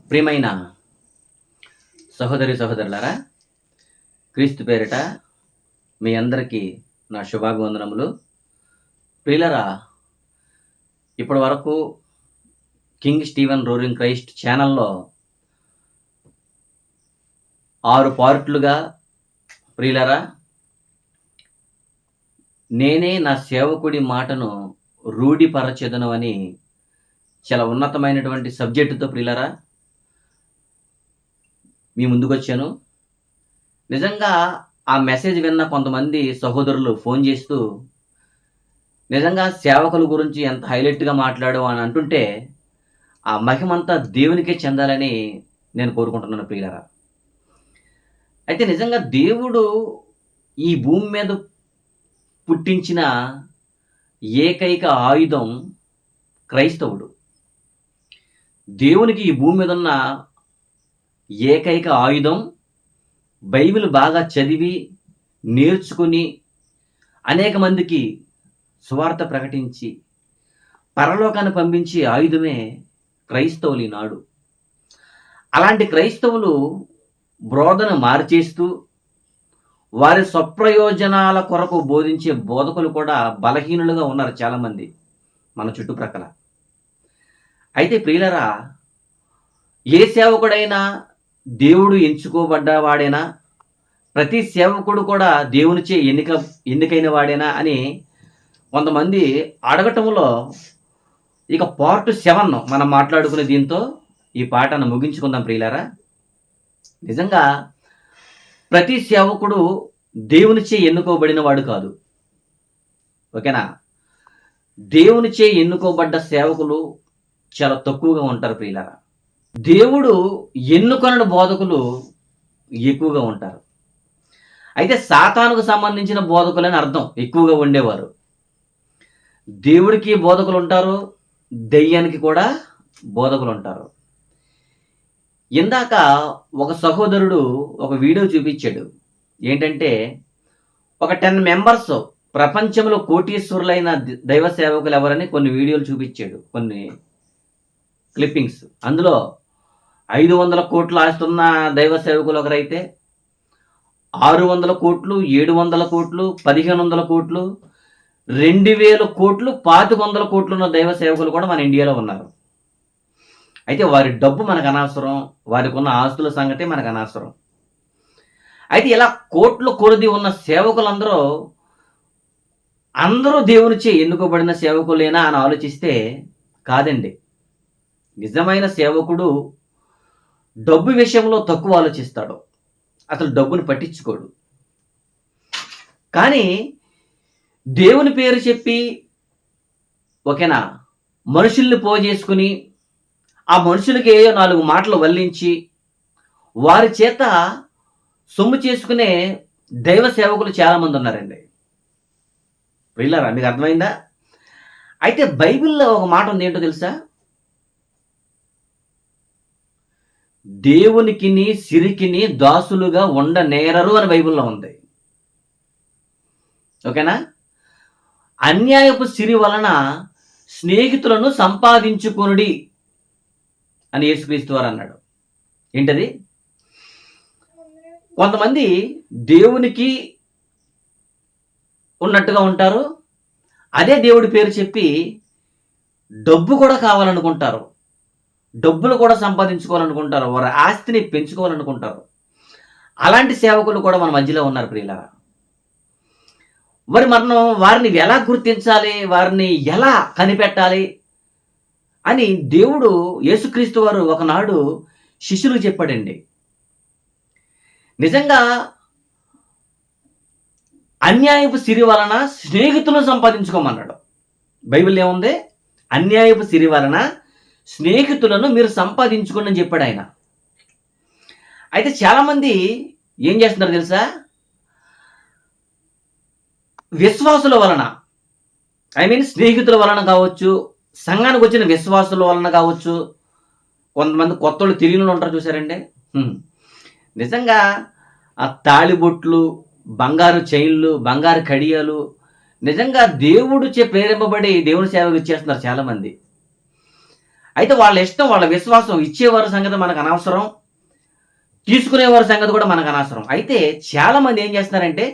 ప్రియమైన సహోదరి సహోదరులారా, క్రీస్తు పేరిట మీ అందరికీ నా శుభాభివందనములు. ప్రియులరా, ఇప్పటి వరకు కింగ్ స్టీవెన్ రోరింగ్ క్రైస్ట్ ఛానల్లో 6 పార్ట్లుగా ప్రియులరా, నేనే నా సేవకుడి మాటను రూఢిపరచెదను అని చాలా ఉన్నతమైనటువంటి సబ్జెక్టుతో ప్రియులరా మీ ముందుకొచ్చాను. నిజంగా ఆ మెసేజ్ విన్న కొంతమంది సహోదరులు ఫోన్ చేస్తూ నిజంగా సేవకుల గురించి ఎంత హైలైట్గా మాట్లాడు అని అంటుంటే ఆ మహిమంతా దేవునికే చెందాలని నేను కోరుకుంటున్నాను ప్రియులరా. అయితే నిజంగా దేవుడు ఈ భూమి మీద పుట్టించిన ఏకైక ఆయుధం క్రైస్తవుడు. దేవునికి ఈ భూమి మీద ఉన్న ఏకైక ఆయుధం బైబిల్ బాగా చదివి నేర్చుకుని అనేక మందికి సువార్త ప్రకటించి పరలోకాన్ని పంపించే ఆయుధమే క్రైస్తవులు ఈనాడు. అలాంటి క్రైస్తవులు బోధన మార్చేస్తూ వారి స్వప్రయోజనాల కొరకు బోధించే బోధకులు కూడా బలహీనులుగా ఉన్నారు చాలామంది మన చుట్టుప్రక్కల. అయితే ప్రియులరా, ఏ సేవకుడైనా దేవుడు ఎంచుకోబడ్డవాడేనా, ప్రతి సేవకుడు కూడా దేవునిచే ఎన్నికైన వాడేనా అని కొంతమంది అడగటంలో ఇక పార్ట్ 7 మనం మాట్లాడుకునే దీంతో ఈ పాటను ముగించుకుందాం ప్రియులారా. నిజంగా ప్రతి సేవకుడు దేవునిచే ఎన్నుకోబడిన వాడు కాదు, ఓకేనా. దేవునిచే ఎన్నుకోబడ్డ సేవకులు చాలా తక్కువగా ఉంటారు ప్రియులారా. దేవుడు ఎన్నుకొనని బోధకులు ఎక్కువగా ఉంటారు. అయితే సాతానుకు సంబంధించిన బోధకులని అర్థం ఎక్కువగా ఉండేవారు. దేవుడికి బోధకులు ఉంటారు, దెయ్యానికి కూడా బోధకులు ఉంటారు. ఇందాక ఒక సహోదరుడు ఒక వీడియో చూపించాడు. ఏంటంటే ఒక 10 మెంబర్స్ ప్రపంచంలో కోటీశ్వరులైన దైవ సేవకులు ఎవరని కొన్ని వీడియోలు చూపించాడు, కొన్ని క్లిప్పింగ్స్. అందులో 500 కోట్లు ఆస్తున్న దైవ సేవకులు ఒకరైతే, 600 కోట్లు, 700 కోట్లు, 1500 కోట్లు, 2000 కోట్లు, 2500 కోట్లు ఉన్న దైవ సేవకులు కూడా మన ఇండియాలో ఉన్నారు. అయితే వారి డబ్బు మనకు అనవసరం, వారికి ఉన్న ఆస్తుల సంగతి మనకు అనవసరం. అయితే ఇలా కోట్లు కొలది ఉన్న సేవకులందరూ అందరూ దేవునిచే ఎన్నుకోబడిన సేవకులేనా అని ఆలోచిస్తే కాదండి. నిజమైన సేవకుడు డబ్బు విషయంలో తక్కువ ఆలోచిస్తాడు, అసలు డబ్బును పట్టించుకోడు. కానీ దేవుని పేరు చెప్పి ఓకేనా మనుషుల్ని పోజేసుకుని ఆ మనుషులకి ఏయో 4 మాటలు వల్లించి వారి చేత సొమ్ము చేసుకునే దైవ సేవకులు చాలామంది ఉన్నారండి. వెళ్ళారా, మీకు అర్థమైందా? అయితే బైబిల్లో ఒక మాట ఉంది, ఏంటో తెలుసా? దేవునికిని సిరికిని దాసులుగా ఉండనేరరు అని బైబిల్లో ఉంది, ఓకేనా. అన్యాయపు సిరి వలన స్నేహితులను సంపాదించుకొనుడి అని యేసుక్రీస్తు వారు అన్నాడు. ఏంటది? కొంతమంది దేవునికి ఉన్నట్టుగా ఉంటారు, అదే దేవుడి పేరు చెప్పి డబ్బు కూడా కావాలనుకుంటారు, డబ్బులు కూడా సంపాదించుకోవాలనుకుంటారు, వారి ఆస్తిని పెంచుకోవాలనుకుంటారు. అలాంటి సేవకులు కూడా మన మధ్యలో ఉన్నారు ప్రియులారా. మరి మనం వారిని ఎలా గుర్తించాలి, వారిని ఎలా కనిపెట్టాలి అని దేవుడు యేసుక్రీస్తు వారు ఒకనాడు శిష్యులకు చెప్పాడండి. నిజంగా అన్యాయపు సిరి వలన స్నేహితులను సంపాదించుకోమన్నాడు. బైబిల్ ఏముంది? అన్యాయపు సిరి వలన స్నేహితులను మీరు సంపాదించుకోండి అని చెప్పాడు ఆయన. అయితే చాలామంది ఏం చేస్తున్నారు తెలుసా? విశ్వాసుల వలన, స్నేహితుల వలన కావచ్చు, సంఘానికి వచ్చిన విశ్వాసుల వలన కావచ్చు, కొంతమంది కొత్త వాళ్ళు తెలియని ఉంటారు చూసారండి. నిజంగా ఆ తాళిబొట్లు, బంగారు చైన్లు, బంగారు కడియాలు నిజంగా దేవుడు ప్రేరేపబడి దేవుని సేవకు ఇచ్చేస్తున్నారు చాలామంది. అయితే వాళ్ళ ఇష్టం, వాళ్ళ విశ్వాసం. ఇచ్చేవారి సంగతి మనకు అనవసరం, తీసుకునేవారి సంగతి కూడా మనకు అనవసరం. అయితే చాలామంది ఏం చేస్తున్నారంటే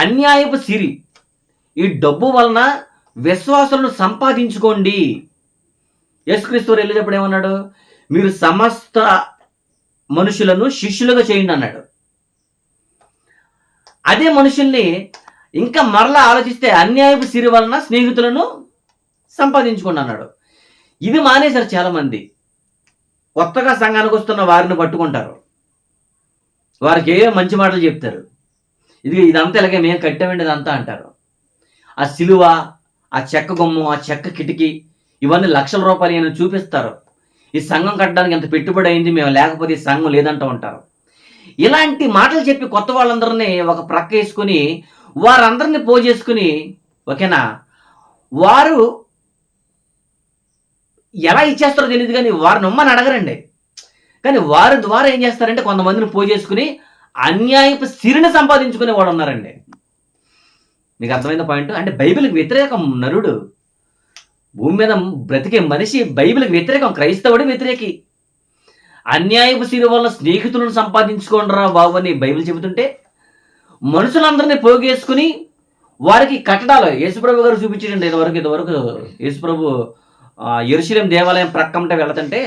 అన్యాయపు సిరి, ఈ డబ్బు వలన విశ్వాసులను సంపాదించుకోండి. యేసుక్రీస్తు వారు వెళ్ళేటప్పుడు ఏమన్నాడు? మీరు సమస్త మనుషులను శిష్యులుగా చేయండి అన్నాడు. అదే మనుషుల్ని ఇంకా మరలా ఆలోచిస్తే అన్యాయపు సిరి వలన స్నేహితులను సంపాదించుకోండి అన్నాడు. ఇది మానేశారు చాలామంది. కొత్తగా సంఘానికి వస్తున్న వారిని పట్టుకుంటారు, వారికి ఏ మంచి మాటలు చెప్తారు. ఇదంతా ఇలాగే మేము కట్టామండి ఇదంతా అంటారు. ఆ సిలువ, ఆ చెక్క గుమ్మం, ఆ చెక్క కిటికీ, ఇవన్నీ లక్షల రూపాయలు అని చూపిస్తారు. ఈ సంఘం కట్టడానికి ఎంత పెట్టుబడి అయింది, మేము లేకపోతే ఈ సంఘం లేదంటూ ఉంటారు. ఇలాంటి మాటలు చెప్పి కొత్త వాళ్ళందరినీ ఒక ప్రక్క వేసుకుని వారందరినీ పోజేసుకుని, ఓకేనా, వారు ఎలా ఇచ్చేస్తారో తెలియదు కానీ వారిని ఉమ్మని అడగరండి. కానీ వారి ద్వారా ఏం చేస్తారంటే కొంతమందిని పోజేసుకుని అన్యాయపు సిరిని సంపాదించుకునే వాడు ఉన్నారండి. మీకు అర్థమైన పాయింట్? అంటే బైబిల్కి వ్యతిరేకం నరుడు, భూమి మీద బ్రతికే మనిషి బైబిల్కి వ్యతిరేకం, క్రైస్తవుడు వ్యతిరేకి. అన్యాయపు సిరి వల్ల స్నేహితులను సంపాదించుకోండిరా బాబు అని బైబిల్ చెబుతుంటే మనుషులందరినీ పోగేసుకుని వారికి కట్టడాలు యేసుప్రభు గారు చూపించాడండి. ఇదివరకు యేసుప్రభు యెరూషలేం దేవాలయం ప్రక్కమట వెళుతుంటే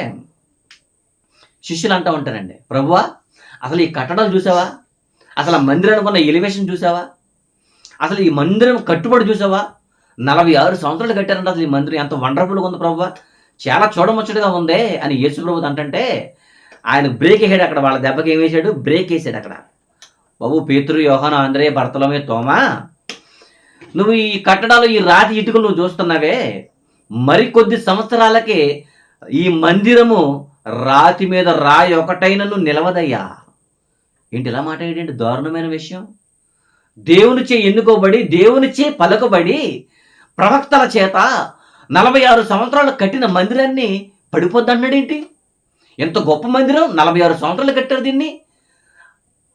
శిష్యులు అంటూ ఉంటారండి, ప్రభువా అసలు ఈ కట్టడాలు చూసావా, అసలు ఆ మందిరానికి ఉన్న ఎలివేషన్ చూసావా, అసలు ఈ మందిరం కట్టుబడి చూసావా, 46 సంవత్సరాలు కట్టారంటే అసలు ఈ మందిరం ఎంత వండర్ఫుల్గా ఉంది ప్రభువా, చాలా చూడముచ్చటగా ఉందే అని యేసుప్రభు అంటుంటే ఆయన బ్రేక్ వేసాడు. అక్కడ వాళ్ళ దెబ్బకి ఏం వేసాడు? బ్రేక్ వేసాడు. అక్కడ బాబు పేతురు, యోహాను, ఆంద్రేయ, బర్తలోమే, తోమా, నువ్వు ఈ కట్టడాలు, ఈ రాతి ఇటుకలు నువ్వు చూస్తున్నావే, మరికొద్ది సంవత్సరాలకే ఈ మందిరము రాతి మీద రాయి ఒకటైనను నిలవదయ్యా. ఏంటి ఇలా మాట్లాడేంటి? దారుణమైన విషయం. దేవునిచే ఎన్నుకోబడి, దేవునిచే పలుకబడి, ప్రవక్తల చేత 46 సంవత్సరాలు కట్టిన మందిరాన్ని పడిపోద్దన్నాడేంటి? ఎంత గొప్ప మందిరం, 46 సంవత్సరాలు కట్టారు దీన్ని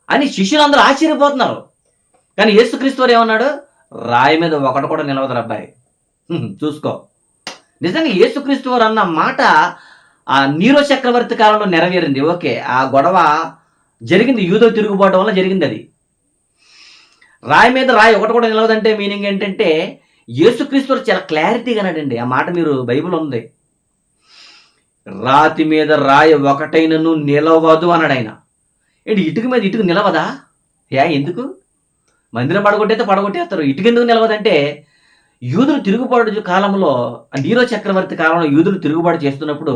అని శిష్యులందరూ ఆశ్చర్యపోతున్నారు. కానీ యేసుక్రీస్తు వారు ఏమన్నాడు? రాయి మీద ఒకటి కూడా నిలవదు అబ్బాయి, చూసుకో. నిజంగా యేసుక్రీస్తు వారు అన్న మాట ఆ నీరో చక్రవర్తి కాలంలో నెరవేరింది. ఓకే, ఆ గొడవ జరిగింది, యూదో తిరుగుబాటు వల్ల జరిగింది. అది రాయి మీద రాయి ఒకటి కూడా నిలవదంటే మీనింగ్ ఏంటంటే యేసుక్రీస్తు వారు చాలా క్లారిటీగా అన్నాడండి. ఆ మాట మీరు బైబిల్ ఉంది, రాతి మీద రాయి ఒకటైనను నిలవదు అన్నాడు ఆయన. ఏంటి ఇటుక మీద ఇటుక నిలవదా? ఎందుకు? మందిరం పడగొట్టేస్తారు, ఇటుక ఎందుకు నిలవదంటే యూదులు తిరుగుబాటు కాలంలో, నీరో చక్రవర్తి కాలంలో యూదులు తిరుగుబాటు చేస్తున్నప్పుడు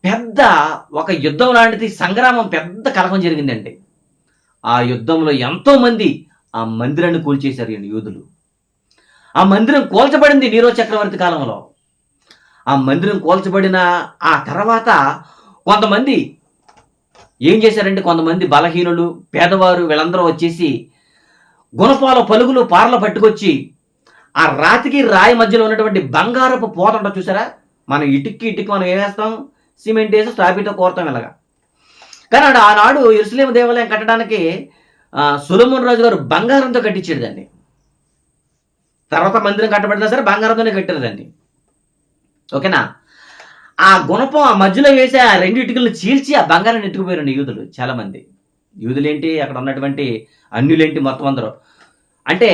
పెద్ద ఒక యుద్ధం లాంటిది, సంగ్రామం, పెద్ద కలహం జరిగిందండి. ఆ యుద్ధంలో ఎంతో మంది ఆ మందిరాన్ని కూల్చేశారు యూదులు. ఆ మందిరం కూల్చబడింది నీరో చక్రవర్తి కాలంలో. ఆ మందిరం కూల్చబడిన ఆ తర్వాత కొంతమంది ఏం చేశారంటే, కొంతమంది బలహీనులు, పేదవారు, వీళ్ళందరూ వచ్చేసి గుణపాల పలుగులు, పారలు పట్టుకొచ్చి ఆ రాతికి రాయి మధ్యలో ఉన్నటువంటి బంగారపు పోత ఉంటుంది చూసారా, మనం ఇటుక్కి మనం ఏం వేస్తాం? సిమెంట్ వేసి స్టాబీతో కోరతాం ఇలాగా. కానీ ఆనాడు యెరూషలేము దేవాలయం కట్టడానికి సొలొమోను రాజు గారు బంగారంతో కట్టించాడు దాన్ని. తర్వాత మందిరం కట్టబడినా సరే బంగారంతోనే కట్టారు దాన్ని, ఓకేనా. ఆ గుణపం ఆ మధ్యలో వేసి ఆ 2 ఇటుకలను చీల్చి ఆ బంగారాన్ని ఎత్తుకుపోయారండి యూదులు. చాలామంది యూదులేంటి, అక్కడ ఉన్నటువంటి అన్యులేంటి, మొత్తం అందరూ. అంటే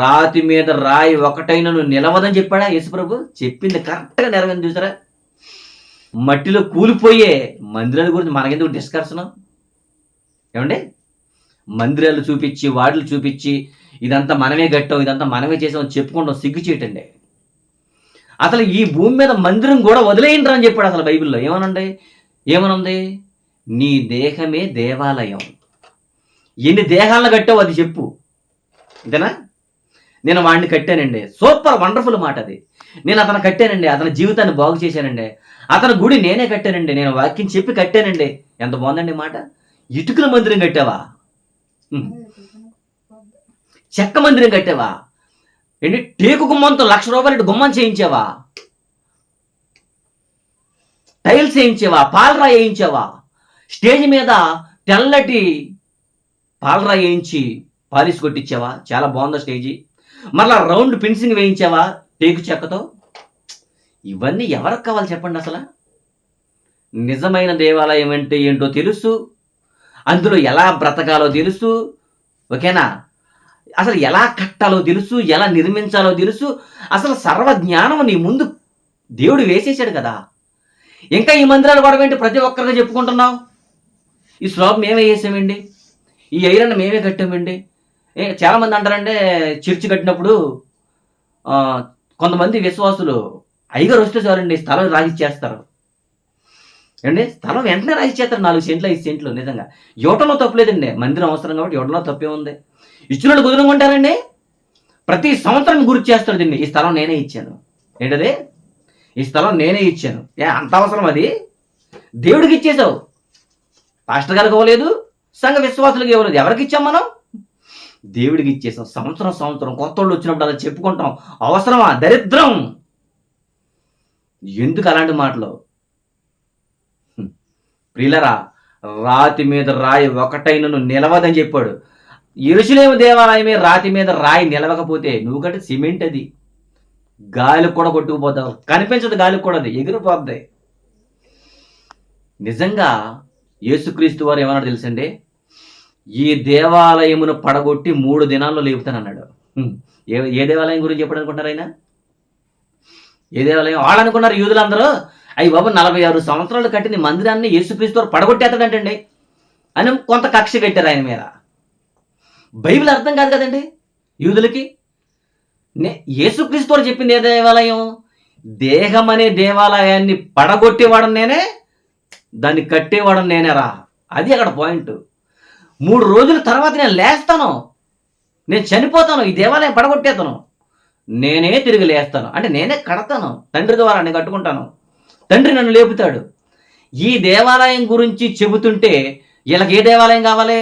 రాతి మీద రాయి ఒకటైనను నిలవదని చెప్పాడా యేసుప్రభు? చెప్పింది కరెక్ట్గా నెరవేరింది చూసారా. మట్టిలో కూలిపోయే మందిరాల గురించి మనకెందుకు డిస్కషన్? ఏమండి, మందిరాలు చూపించి, వాటిలు చూపించి, ఇదంతా మనమే కట్టాం, ఇదంతా మనమే చేసామని చెప్పుకుంటాం, సిగ్గు చేయటండి. అసలు ఈ భూమి మీద మందిరం కూడా వదిలేయండి అని చెప్పాడు అసలు బైబిల్లో. ఏమనుంది? నీ దేహమే దేవాలయం. ఎన్ని దేహాలను కట్టావు అది చెప్పు, అంతేనా? నేను వాడిని కట్టానండి, సూపర్ వండర్ఫుల్ మాట అది. నేను అతను కట్టానండి, అతని జీవితాన్ని బాగు చేశానండి, అతని గుడి నేనే కట్టానండి, నేను వాక్యం చెప్పి కట్టానండి. ఎంత బాగుందండి మాట. ఇటుకల మందిరం కట్టావా? చెక్క మందిరం కట్టావా? ఏంటి టేకు గుమ్మంతో ₹1,00,000 గుమ్మం చేయించావా? టైల్స్ వేయించావా? పాలరాయి వేయించావా? స్టేజ్ మీద తెల్లటి పాలరాయి వేయించి పాలిష్ కొట్టించావా? చాలా బాగుందా స్టేజీ? మళ్ళా రౌండ్ ఫినిషింగ్ వేయించావా టేకు చెక్కతో? ఇవన్నీ ఎవరికి కావాలి చెప్పండి అసలు? నిజమైన దేవాలయం అంటే ఏంటో తెలుసు, అందులో ఎలా బ్రతకాలో తెలుసు, ఓకేనా? అసలు ఎలా కట్టాలో తెలుసు, ఎలా నిర్మించాలో తెలుసు, అసలు సర్వజ్ఞానం నీ ముందు దేవుడు వేసేసాడు కదా! ఇంకా ఈ మందిరాలు గొడవేంటి ప్రతి ఒక్కరికి చెప్పుకుంటున్నావు? ఈ స్లాబ్ మేమే వేసామండి, ఈ ఐరన్ మేమే కట్టామండి. చాలామంది అంటారంటే చర్చి కట్టినప్పుడు కొంతమంది విశ్వాసులు అయ్యగారు వస్తే చాలండి స్థలం రాసిచ్చేస్తారు. ఏమండి స్థలం వెంటనే రాసిచ్చేస్తారు 4 సెంట్లు 5 సెంట్లు. నిజంగా ఇవ్వటంలో తప్పులేదండి, మందిరం అవసరం కాబట్టి ఇవ్వడంలో తప్పే ఉంది. ఇచ్చిన వాళ్ళు కుదురుకుంటారండి, ప్రతి సంవత్సరం గుర్తు చేస్తాడు దీన్ని, ఈ స్థలం నేనే ఇచ్చాను. ఏంటది? ఈ స్థలం నేనే ఇచ్చాను. అంత అవసరం అది? దేవుడికి ఇచ్చేసావు, పాస్టర్ గారికి ఇవ్వలేదు, సంఘ విశ్వాసులకు ఇవ్వలేదు. ఎవరికి ఇచ్చాం మనం? దేవుడికి ఇచ్చేసాం. సంవత్సరం కొత్త వాళ్ళు వచ్చినప్పుడు అలా చెప్పుకుంటాం. అవసరమా? దరిద్రం. ఎందుకు అలాంటి మాటలు? ప్రియులరా, రాతి మీద రాయి ఒకటైనను నిలవదని చెప్పాడు. యెరూషలేము దేవాలయమే రాతి మీద రాయి నిలవకపోతే నువ్వు కట్టి సిమెంట్ అది గాలికి కూడా కొట్టుకుపోతావు, కనిపించదు, గాలికి కూడా అది ఎగిరిపోద్ది. నిజంగా యేసుక్రీస్తు వారు ఏమన్నాడు తెలుసండి? ఈ దేవాలయమును పడగొట్టి 3 దినాల్లో లేపుతానన్నాడు. ఏ దేవాలయం గురించి చెప్పాడు అనుకుంటారు ఆయన? ఏ దేవాలయం? వాళ్ళు అనుకున్నారు యూదులందరూ, అయ్యి బాబు 46 సంవత్సరాలు కట్టిన మందిరాన్ని యేసుక్రీస్తు వారు పడగొట్టేస్తాడంటండి అని కొంత కక్ష కట్టారు ఆయన మీద. బైబిల్ అర్థం కాదు కదండి యూదులకి. యేసుక్రీస్తు వారు చెప్పింది ఏ దేవాలయం? దేహం అనే దేవాలయాన్ని పడగొట్టేవాడు నేనే, దాన్ని కట్టేవాడు నేనేరా. అది అక్కడ పాయింట్. 3 రోజుల తర్వాత నేను లేస్తాను, నేను చనిపోతాను, ఈ దేవాలయం పడగొట్టేస్తాను, నేనే తిరిగి లేస్తాను. అంటే నేనే కడతాను, తండ్రి ద్వారా నేను కట్టుకుంటాను, తండ్రి నన్ను లేపుతాడు. ఈ దేవాలయం గురించి చెబుతుంటే వీళ్ళకి ఏ దేవాలయం కావాలి?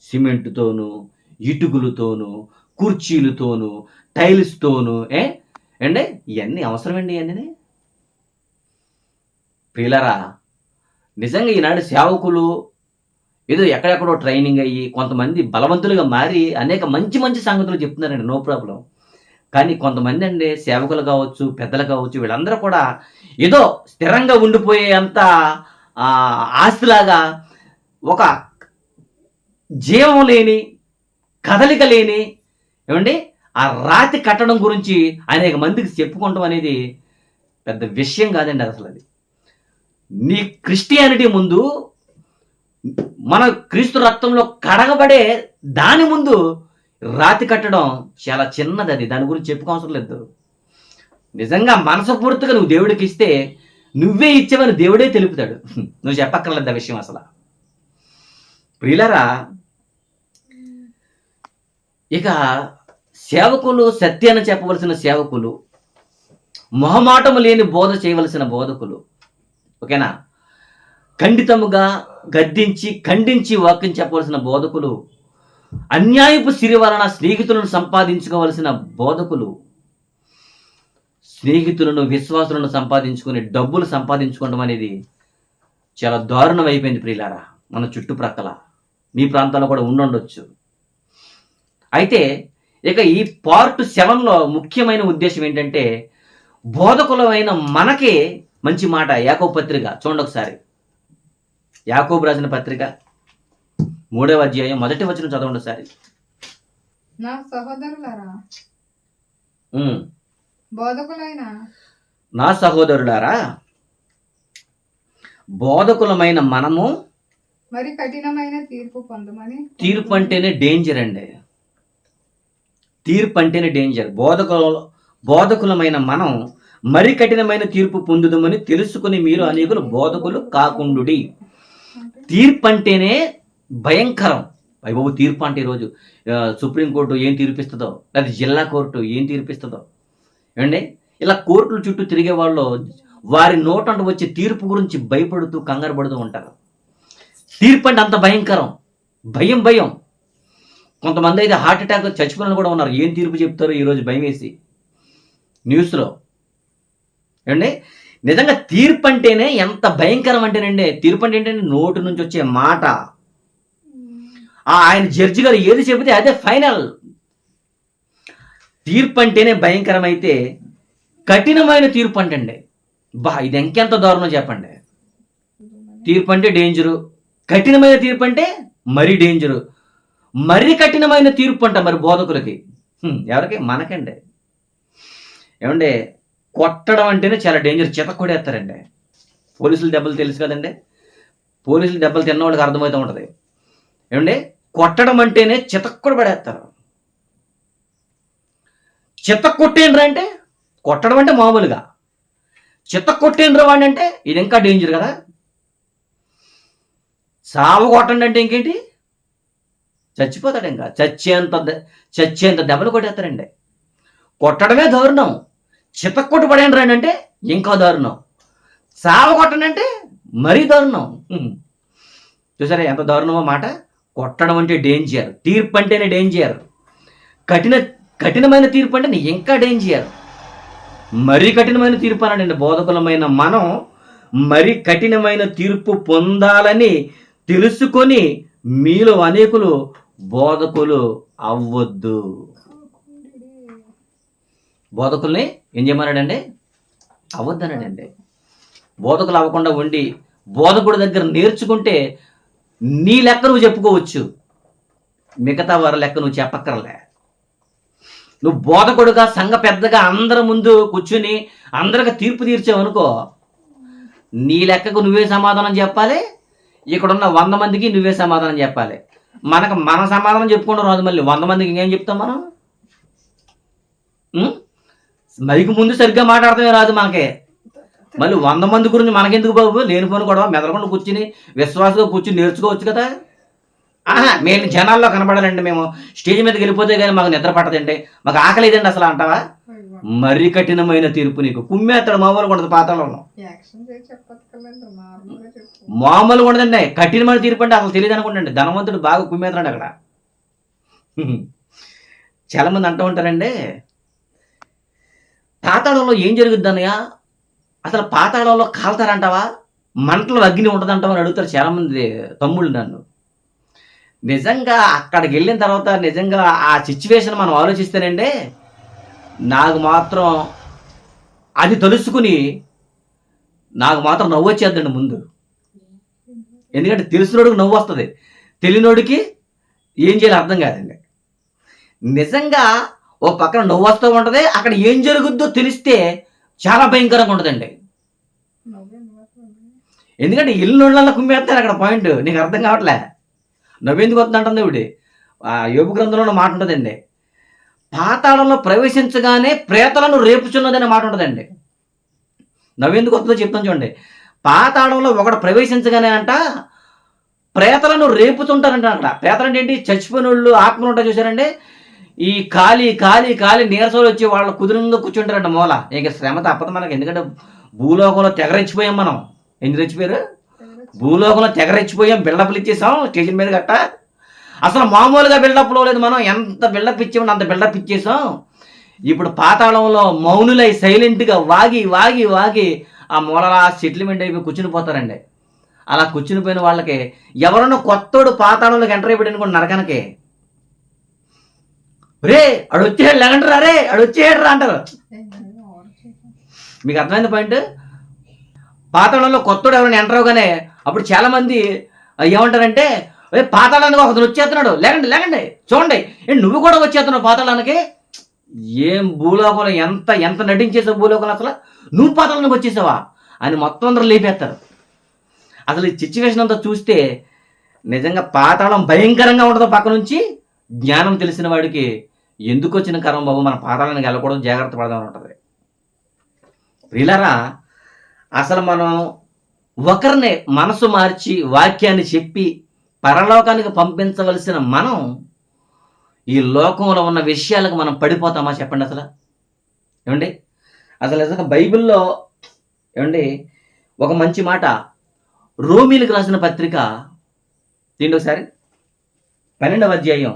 సిమెంటుతోనూ, ఇటుకలతోనూ, కుర్చీలతోనూ, టైల్స్తోనూ. అండి ఇవన్నీ అవసరమండి ఇవన్నీ? ప్రియులరా, నిజంగా ఈనాడు సేవకులు ఏదో ఎక్కడెక్కడో ట్రైనింగ్ అయ్యి కొంతమంది బలవంతులుగా మారి అనేక మంచి మంచి సంగతులు చెప్తున్నారండి, నో ప్రాబ్లం. కానీ కొంతమంది అండి సేవకులు కావచ్చు, పెద్దలు కావచ్చు, వీళ్ళందరూ కూడా ఏదో స్థిరంగా ఉండిపోయే అంత ఆస్తిలాగా ఒక జీవం లేని, కదలిక లేని, ఏమండి ఆ రాతి కట్టడం గురించి అనేక మందికి చెప్పుకోవటం అనేది పెద్ద విషయం కాదండి అసలు. అది నీ క్రిస్టియానిటీ ముందు, మన క్రీస్తు రక్తంలో కడగబడే దాని ముందు రాతి కట్టడం చాలా చిన్నది. అది దాని గురించి చెప్పుకోవసరం లేదు. నిజంగా మనస్ఫూర్తిగా నువ్వు దేవుడికి ఇస్తే నువ్వే ఇచ్చావని దేవుడే తెలుపుతాడు, నువ్వు చెప్పక్కర్లేదు ఆ విషయం అసలు. ప్రియులరా, ఇక సేవకులు, సత్యాన్ని చెప్పవలసిన సేవకులు, మొహమాటము లేని బోధ చేయవలసిన బోధకులు, ఓకేనా, ఖండితముగా గద్దించి ఖండించి వాక్యం చెప్పవలసిన బోధకులు, అన్యాయపు సిరి వలన స్నేహితులను సంపాదించుకోవలసిన బోధకులు, స్నేహితులను, విశ్వాసులను సంపాదించుకుని డబ్బులు సంపాదించుకోవడం అనేది చాలా దారుణం అయిపోయింది ప్రియులారా. మన చుట్టుప్రక్కల మీ ప్రాంతాల్లో కూడా ఉండొచ్చు. అయితే ఇక ఈ పార్ట్ 7లో ముఖ్యమైన ఉద్దేశం ఏంటంటే, బోధకులమైన మనకే మంచి మాట. యాకోబు పత్రిక చూడండి ఒకసారి. యాకోబు రాసిన పత్రిక 3వ అధ్యాయం 1వ వచనం చదవండి ఒకసారి. నా సహోదరులారా, బోధకులమైన మనము మరి కఠినమైన తీర్పు పొందమని. తీర్పు అంటేనే డేంజర్ అండి, తీర్పు అంటేనే డేంజర్. బోధకులమైన మనం మరి కఠినమైన తీర్పు పొందుదమని తెలుసుకుని మీరు అనేకులు బోధకులు కాకుండుడి. తీర్పు అంటేనే భయంకరం. బాబు తీర్పు అంటే ఈరోజు సుప్రీంకోర్టు ఏం తీర్పిస్తుందో, లేదా జిల్లా కోర్టు ఏం తీర్పిస్తుందో, ఏమండి ఇలా కోర్టుల చుట్టూ తిరిగే వాళ్ళు వారి నోటంట వచ్చే తీర్పు గురించి భయపడుతూ కంగారు పడుతూ ఉంటారు. తీర్పు అంటే అంత భయంకరం, భయం. కొంతమంది అయితే హార్ట్ అటాక్ చచ్చిపోయిన కూడా ఉన్నారు. ఏం తీర్పు చెప్తారో ఈరోజు భయం వేసి న్యూస్లో. ఏమండి నిజంగా తీర్పు అంటేనే ఎంత భయంకరం అంటేనండి, తీర్పు అంటే ఏంటంటే నోటు నుంచి వచ్చే మాట, ఆయన జడ్జి గారు ఏది చెబితే అదే ఫైనల్. తీర్పు అంటేనే భయంకరమైతే కఠినమైన తీర్పు అంటండి, ఇది ఇంకెంత దారుణం చెప్పండి. తీర్పు అంటే డేంజరు, కఠినమైన తీర్పు అంటే మరీ డేంజరు, మరీ కఠినమైన తీర్పు అంట మరి బోధకులకి. ఎవరికి? మనకండి. ఏమంటే కొట్టడం అంటేనే చాలా డేంజర్, చితక కొడేస్తారండి. పోలీసుల దెబ్బలు తెలుసు కదండి, పోలీసుల దెబ్బలు తిన్నవాళ్ళకి అర్థమవుతూ ఉంటుంది. ఏమండి కొట్టడం అంటేనే చితక కూడా పడేస్తారు. చితక కొట్టేండ్రా అంటే, కొట్టడం అంటే మామూలుగా, చితక కొట్టేండ్రా వాడిని అంటే ఇది ఇంకా డేంజర్ కదా. సావ కొట్టండి అంటే ఇంకేంటి, చచ్చిపోతాడు. ఇంకా చచ్చేంత దెబ్బలు కొట్టేస్తారండి. కొట్టడమే దారుణం, చితక కొట్టి పడేయండి రండి అంటే ఇంకా దారుణం, సావ కొట్టండి అంటే మరీ దారుణం. చూసారా ఎంత దారుణమో మాట. కొట్టడం అంటే డేంజర్, తీర్పు అంటేనే డేంజర్, కఠినమైన తీర్పు అంటే ఇంకా డేంజర్. మరీ కఠినమైన తీర్పు అన్నాడండి. బోధకులమైన మనం మరీ కఠినమైన తీర్పు పొందాలని తెలుసుకొని మీలో అనేకులు బోధకులు అవ్వద్దు. బోధకుల్ని ఏం చేయమన్నాడండి? అవ్వద్దన్నాడండి. బోధకులు అవ్వకుండా ఉండి బోధకుడి దగ్గర నేర్చుకుంటే నీ లెక్క నువ్వు చెప్పుకోవచ్చు, మిగతా వారి లెక్క నువ్వు చెప్పక్కర్లే. నువ్వు బోధకుడుగా సంఘ పెద్దగా అందరి ముందు కూర్చుని అందరికి తీర్పు తీర్చావనుకో, నీ లెక్కకు నువ్వే సమాధానం చెప్పాలి, ఇక్కడున్న 100 మందికి నువ్వే సమాధానం చెప్పాలి. మన సమాధానం చెప్పుకుంటూ రాదు, మళ్ళీ 100 మందికి ఇంకేం చెప్తాం మనం? మైకు ముందు సరిగ్గా మాట్లాడతామే రాదు మనకే, మళ్ళీ 100 మంది గురించి మనకెందుకు బాబు? లేనిపోని కూడా మెదలకుండా కూర్చుని విశ్వాసంగా కూర్చుని నేర్చుకోవచ్చు కదా. మేము జనాల్లో కనపడాలండి, మేము స్టేజ్ మీదకి వెళ్ళిపోతే కానీ మాకు నిద్ర పట్టదండి, మాకు ఆకలిదండి అసలు అంటావా? మరీ కఠినమైన తీర్పు నీకు కుమ్మేస్తాడు. మామూలుగా ఉండదు, పాతాళంలో మామూలుగా ఉండదండి. కఠినమైన తీర్పు అంటే అసలు తెలియదు అనుకుంటండి. ధనవంతుడు బాగా కుమ్మేస్తాడు అక్కడ. చాలా మంది అంటూ ఉంటారండి, పాతాళంలో ఏం జరుగుద్ది అన్నయ్య, అసలు పాతాళంలో కాల్తారంటావా, మంటలు అగ్ని ఉంటుందంటావా అని అడుగుతారు చాలామంది తమ్ముళ్ళు నన్ను. నిజంగా అక్కడికి వెళ్ళిన తర్వాత నిజంగా ఆ సిచ్యువేషన్ మనం ఆలోచిస్తేనండి, నాకు మాత్రం అది తెలుసుకుని నాకు మాత్రం నవ్వు వచ్చేద్దండి ముందు. ఎందుకంటే తెలిసినోడికి నవ్వు వస్తుంది, తెలియనోడికి ఏం చేయాలి అర్థం కాదండి. నిజంగా ఓ పక్కన నవ్వు వస్తూ ఉంటుంది, అక్కడ ఏం జరుగుద్దో తెలిస్తే చాలా భయంకరంగా ఉంటుందండి. ఎందుకంటే ఇల్లు నోళ్ళల్లో కుమ్మేస్తారు అక్కడ. పాయింట్ నీకు అర్థం కావట్లే. నవ్వెందుకు వస్తుందంటుంది ఇవిడి. యోబు గ్రంథంలో మాట ఉంటుందండి, పాతాళంలో ప్రవేశించగానే ప్రేతలను రేపుచున్నదనే మాట ఉంటుందండి. నవ్వెందుకు వస్తుందో చెప్తాను చూడండి. పాతాళంలో ఒకడు ప్రవేశించగానే అంట ప్రేతలను రేపుతుంటారంట. అక్కడ ప్రేతలు అంటే ఏంటి? చచ్చిపోయిన వాళ్ళు ఆత్మలు ఉంటాయి చూసారండి. ఈ ఖాళీ నీరసాలు వచ్చి వాళ్ళు కుదురుగా కూర్చుంటారంట మూల. ఇక శ్రమ తప్పదు మనకి, ఎందుకంటే భూలోకంలో తెగరెచ్చిపోయాం మనం. ఎందుకు రెచ్చిపోయారు? భూలోకంలో తెగరెచ్చిపోయాం, బిల్డప్లు ఇచ్చేసాం స్టేషన్ మీద గట్ట. అసలు మామూలుగా బిల్డప్లో లేదు, మనం ఎంత బిల్డప్ ఇచ్చామో అంత బిల్డప్ ఇచ్చేసాం. ఇప్పుడు పాతాళంలో మౌనులై సైలెంట్గా వాగి ఆ మూలలా సెటిల్మెంట్ అయిపోయి కూర్చుని పోతారండి. అలా కూర్చుని పోయిన వాళ్ళకి ఎవరన్నా కొత్తోడు పాతాళంలోకి ఎంటర్ అయిపోయాడు అనుకోండి నరకానికి, రే అడు వచ్చేయాడు లేకంటారా, రే అడు వచ్చేయాడు రా అంటారు. మీకు అర్థమైంది పాయింట్? పాతాళంలో కొత్తోడు ఎవరైనా ఎంటర్ అవగానే అప్పుడు చాలా మంది ఏమంటారంటే, పాతాళానికి ఒకరు వచ్చేస్తున్నాడు, లేకండి చూడండి, నువ్వు కూడా వచ్చేస్తున్నావు పాతాళానికి. ఏం భూలోకంలో ఎంత నటించేసావు భూలోకంలో, అసలు నువ్వు పాతాళానికి వచ్చేసావా అని మొత్తం అందరూ లేపేస్తారు. అసలు ఈ సిచ్యువేషన్ అంతా చూస్తే నిజంగా పాతాళం భయంకరంగా ఉంటుందో పక్క నుంచి జ్ఞానం తెలిసిన వాడికి ఎందుకు వచ్చిన కరం బాబు, మన పాతాళానికి వెళ్ళకూడదు, జాగ్రత్త పడదామని ఉంటుంది. ప్రియులారా, అసలు మనం ఒకరిని మనసు మార్చి వాక్యాన్ని చెప్పి పరలోకానికి పంపించవలసిన మనం ఈ లోకంలో ఉన్న విషయాలకు మనం పడిపోతామా చెప్పండి అసలు? ఏమండి అసలు నిజంగా బైబిల్లో ఏమండి ఒక మంచి మాట, రోమీలకు రాసిన పత్రిక తిండి ఒకసారి 12వ అధ్యాయం,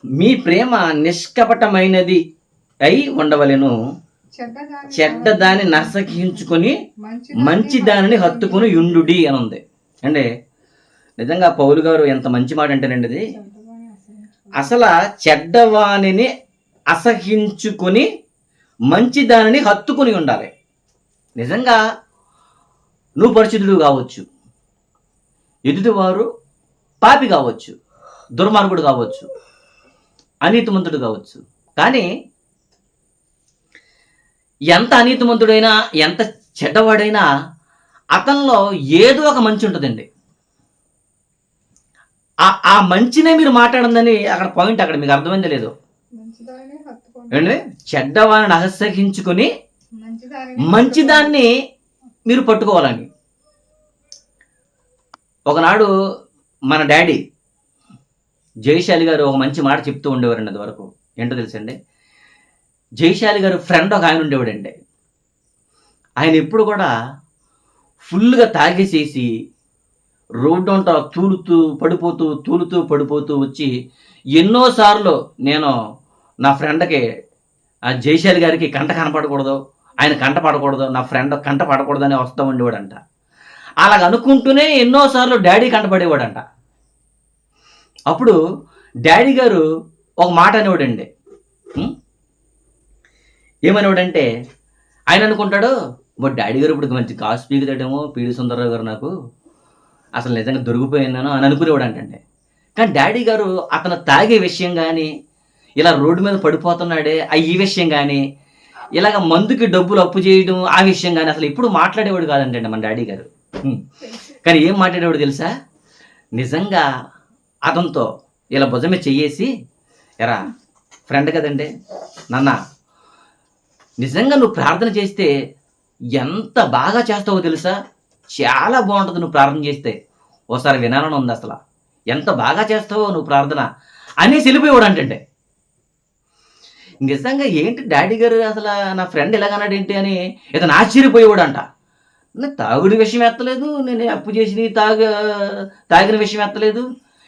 మీ ప్రేమ నిష్కపటమైనది అయి ఉండవలెను, చెడ్డ దాన్ని నసహించుకొని మంచి దానిని హత్తుకుని యుండుడి అని ఉంది అండి. నిజంగా పౌలు గారు ఎంత మంచి మాట అంటేనండి ఇది. అసలు చెడ్డవాణిని అసహించుకొని మంచి దానిని హత్తుకుని ఉండాలి. నిజంగా నువ్వు పరిశుద్ధుడు కావచ్చు, ఎదుటివారు పాపి కావచ్చు, దుర్మార్గుడు కావచ్చు, అనీతిమంతుడు కావచ్చు. కానీ ఎంత అనీతిమంతుడైనా, ఎంత చెడ్డవాడైనా అతనిలో ఏదో ఒక మంచి ఉంటుందండి. ఆ మంచినే మీరు మాట్లాడందని అక్కడ పాయింట్, అక్కడ మీకు అర్థమైందో లేదో. మంచిదాన్ని హత్తుకొని ఏంటంటే చెడ్డవాడిని అసహ్యించుకుని మంచిదానిని మంచిదాన్ని మీరు పట్టుకోవాలని. ఒకనాడు మన డాడీ జయశాలి గారు ఒక మంచి మాట చెప్తూ ఉండేవారండి. అది వరకు ఏంటో తెలుసండి, జయశాలి గారు ఫ్రెండ్ ఒక ఆయన ఉండేవాడండి. ఆయన ఎప్పుడు కూడా ఫుల్గా తాగేసేసి రోడ్డు అంతా తూలుతూ పడిపోతూ వచ్చి ఎన్నోసార్లు నేను నా ఫ్రెండ్కి, ఆ జయశాలి గారికి కంట కనపడకూడదు, ఆయన కంట పడకూడదు, నా ఫ్రెండ్ కంట పడకూడదు అని వస్తూ ఉండేవాడంట. అలాగ అనుకుంటూనే ఎన్నోసార్లు డాడీ కంటపడేవాడంట. అప్పుడు డాడీ గారు ఒక మాట అనేవాడండి. ఏమనేవాడంటే, ఆయన అనుకుంటాడు, డాడీ గారు ఇప్పుడు మంచి కాసు పీకుతాడేమో పీడి సుందరరావు గారు, నాకు అసలు నిజంగా దొరికిపోయినాను అని అనుకునేవాడు అంటండి. కానీ డాడీ గారు అతను తాగే విషయం కానీ, ఇలా రోడ్డు మీద పడిపోతున్నాడే ఈ విషయం కానీ, ఇలాగ మందుకి డబ్బులు అప్పు చేయడం ఆ విషయం కానీ అసలు ఎప్పుడు మాట్లాడేవాడు కాదంటండి మన డాడీ గారు. కానీ ఏం మాట్లాడేవాడు తెలుసా, నిజంగా అతనితో ఇలా భుజమే చెయ్యేసి, ఎరా ఫ్రెండ్ కదండి నాన్న, నిజంగా నువ్వు ప్రార్థన చేస్తే ఎంత బాగా చేస్తావో తెలుసా, చాలా బాగుంటుంది నువ్వు ప్రార్థన చేస్తే, ఓసారి వినాలని ఉంది అసలు, ఎంత బాగా చేస్తావో నువ్వు ప్రార్థన అనేసి వెళ్ళిపోయాడు అంటే. నిజంగా ఏంటి డాడీ గారు అసలు నా ఫ్రెండ్ ఎలాగన్నాడు ఏంటి అని ఇతను ఆశ్చర్యపోయేవాడు అంట. తాగుడి విషయం ఎత్తలేదు, నేను అప్పు చేసి తాగిన విషయం ఎత్తలేదు,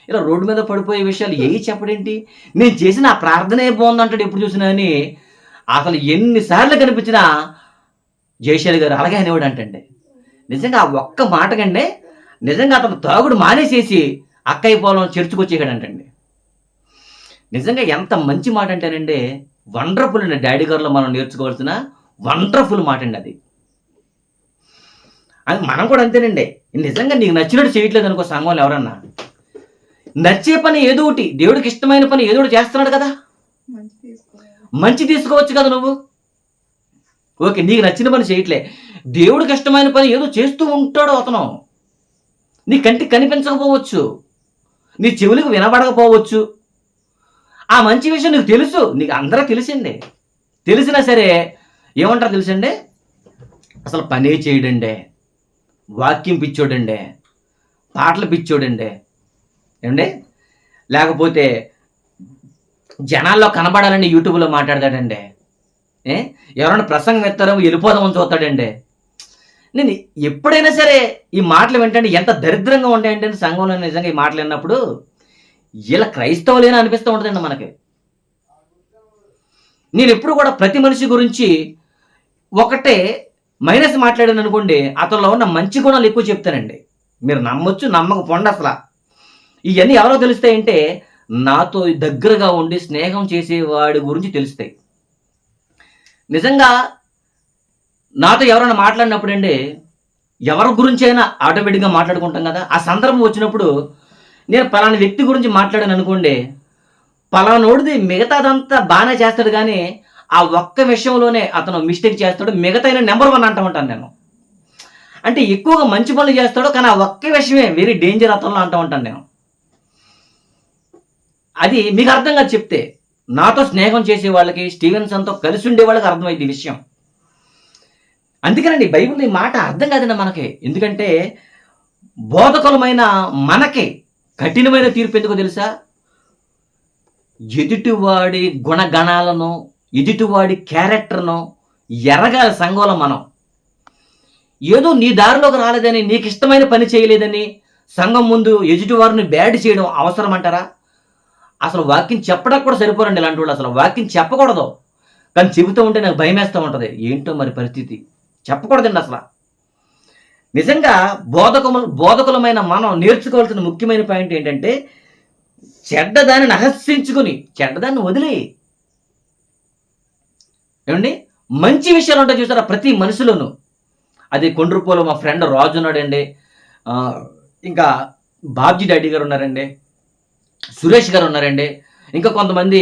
ఇలా రోడ్డు మీద పడిపోయే విషయాలు ఏవి చెప్పడేంటి, నేను చేసిన ఆ ప్రార్థనే బాగుందంటాడు ఎప్పుడు చూసినా అని అసలు ఎన్నిసార్లు కనిపించినా జయశాలి గారు అలాగే అనేవాడు అంటండి. నిజంగా ఆ ఒక్క మాటకండి నిజంగా అతను తాగుడు మానేసేసి అక్కయ్య పొలం చర్చకొచ్చేయడంటండి. నిజంగా ఎంత మంచి మాట అంటేనండి, వండర్ఫుల్ అండి. డాడీ గారిలో మనం నేర్చుకోవాల్సిన వండర్ఫుల్ మాట అండి అది. అది మనం కూడా అంతేనండి. నిజంగా నీకు నచ్చినట్టు చేయట్లేదు అనుకో, సంఘంలో ఎవరన్నా నచ్చే పని ఏదో ఒకటి, దేవుడికి ఇష్టమైన పని ఏదో ఒకటి చేస్తున్నాడు కదా, మంచి తీసుకోవచ్చు కదా నువ్వు. ఓకే, నీకు నచ్చిన పని చేయట్లే, దేవుడికి ఇష్టమైన పని ఏదో చేస్తూ ఉంటాడు అతను. నీ కంటికి కనిపించకపోవచ్చు, నీ చెవులకు వినబడకపోవచ్చు, ఆ మంచి విషయం నీకు తెలుసు, నీకు అందరూ తెలిసిందే. తెలిసినా సరే ఏమంటారు తెలుసండి, అసలు పనే చేయడండి, వాక్యం పిచ్చోడండి, పాటలు పిచ్చోడండి ఏమండి, లేకపోతే జనాల్లో కనబడాలని యూట్యూబ్లో మాట్లాడతాడండి, ఎవరైనా ప్రసంగం ఎత్తారో వెళ్ళిపోదామని చూస్తాడండి. నేను ఎప్పుడైనా సరే ఈ మాటలు వింటండి ఎంత దరిద్రంగా ఉంటాయంటే సంఘంలో నిజంగా ఈ మాటలు విన్నప్పుడు ఇలా క్రైస్తవులేనా అనిపిస్తూ ఉంటుందండి మనకి. నేను ఎప్పుడు కూడా ప్రతి మనిషి గురించి ఒకటే మైనస్ మాట్లాడాను అనుకోండి, అతనిలో ఉన్న మంచి గుణాలు ఎక్కువ చెప్తానండి. మీరు నమ్మొచ్చు నమ్మకపోండి, అసలు ఇవన్నీ ఎవరో తెలుస్తాయంటే నాతో దగ్గరగా ఉండి స్నేహం చేసేవాడి గురించి తెలుస్తాయి. నిజంగా నాతో ఎవరైనా మాట్లాడినప్పుడు అండి, ఎవరి గురించి అయినా ఆటోమేటిక్గా మాట్లాడుకుంటాం కదా, ఆ సందర్భం వచ్చినప్పుడు నేను పలానా వ్యక్తి గురించి మాట్లాడాను అనుకోండి, పలానోడిది మిగతాదంతా బాగానే చేస్తాడు కానీ ఆ ఒక్క విషయంలోనే అతను మిస్టేక్ చేస్తాడు, మిగతా నెంబర్ 1 అంటూ ఉంటాను నేను. అంటే ఎక్కువగా మంచి పనులు చేస్తాడు కానీ ఆ ఒక్క విషయమే వెరీ డేంజర్ అతను అంటూ ఉంటాను నేను. అది మీకు అర్థం కాదు చెప్తే, నాతో స్నేహం చేసే వాళ్ళకి, స్టీవెన్సన్తో కలిసి ఉండే వాళ్ళకి అర్థమైంది ఈ విషయం. అందుకనండి బైబిల్ ఈ మాట అర్థం కాదండి మనకి. ఎందుకంటే బోధకులమైన మనకి కఠినమైన తీర్పు ఎందుకో తెలుసా, ఎదుటివాడి గుణగణాలను, ఎదుటివాడి క్యారెక్టర్ను ఎరగాలి సంఘంలో మనం. ఏదో నీ దారిలోకి రాలేదని, నీకు ఇష్టమైన పని చేయలేదని సంఘం ముందు ఎదుటివారిని బ్యాడ్ చేయడం అవసరం అంటారా? అసలు వాక్యం చెప్పడానికి కూడా సరిపోరండి ఇలాంటి వాళ్ళు. అసలు వాక్యం చెప్పకూడదు, కానీ చెబుతూ ఉంటే నాకు భయం వేస్తూ ఉంటుంది. ఏంటో మరి పరిస్థితి, చెప్పకూడదండి అసలు. నిజంగా బోధకులమైన మనం నేర్చుకోవాల్సిన ముఖ్యమైన పాయింట్ ఏంటంటే, చెడ్డదాన్ని అహస్సించుకుని చెడ్డదాన్ని వదిలే, ఏమండి మంచి విషయాలు ఉంటాయి చూసారా ప్రతి మనిషిలోనూ, అది కొండ్రుపోలో మా ఫ్రెండ్ రాజు ఉన్నాడండి. ఆ, ఇంకా బాబ్జీ డాడీ గారు ఉన్నారండి, సురేష్ గారు ఉన్నారండి, ఇంకా కొంతమంది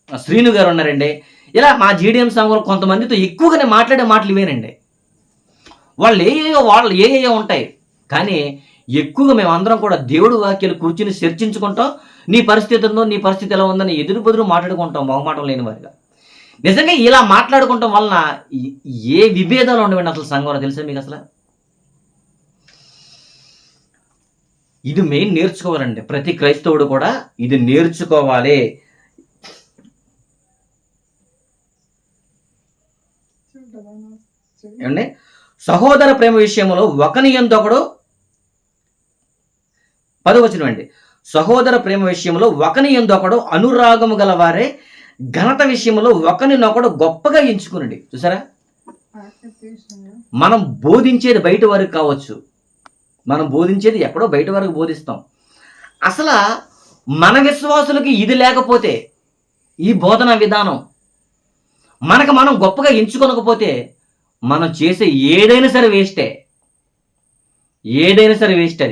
శ్రీను గారు ఉన్నారండి. ఇలా మా జీడిఎం సంఘంలో కొంతమందితో ఎక్కువగా నేను మాట్లాడే మాటలు ఇవేనండి. వాళ్ళు ఏయో ఉంటాయి, కానీ ఎక్కువగా మేమందరం కూడా దేవుడి వాక్యాలు కూర్చుని చర్చించుకుంటాం. నీ పరిస్థితి ఉందో, నీ పరిస్థితి ఎలా ఉందని ఎదురు బదురు మాట్లాడుకుంటాం మొహమాటం లేని వారిగా. నిజంగా ఇలా మాట్లాడుకుంటాం వలన ఏ విభేదాలు ఉండవండి అసలు సంఘంలో, తెలుసా మీకు అసలు? ఇది మెయిన్ నేర్చుకోవాలండి. ప్రతి క్రైస్తవుడు కూడా ఇది నేర్చుకోవాలి. ఏమండి, సహోదర ప్రేమ విషయంలో ఒకని యందు ఒకడు, 10వ వచనం అండి, సహోదర ప్రేమ విషయంలో ఒకని యందు ఒకడు అనురాగము గలవారే, ఘనత విషయంలో ఒకరినొకడు గొప్పగా ఎంచుకునండి. చూసారా, మనం బోధించేది బయట వారికి కావచ్చు, మనం బోధించేది ఎక్కడో బయట వరకు బోధిస్తాం. అసలు మన విశ్వాసులకి ఇది లేకపోతే, ఈ బోధన విధానం మనకు మనం గొప్పగా ఎంచుకోనకపోతే, మనం చేసే ఏదైనా సరే వేస్టే. ఏదైనా సరే వేస్ట్.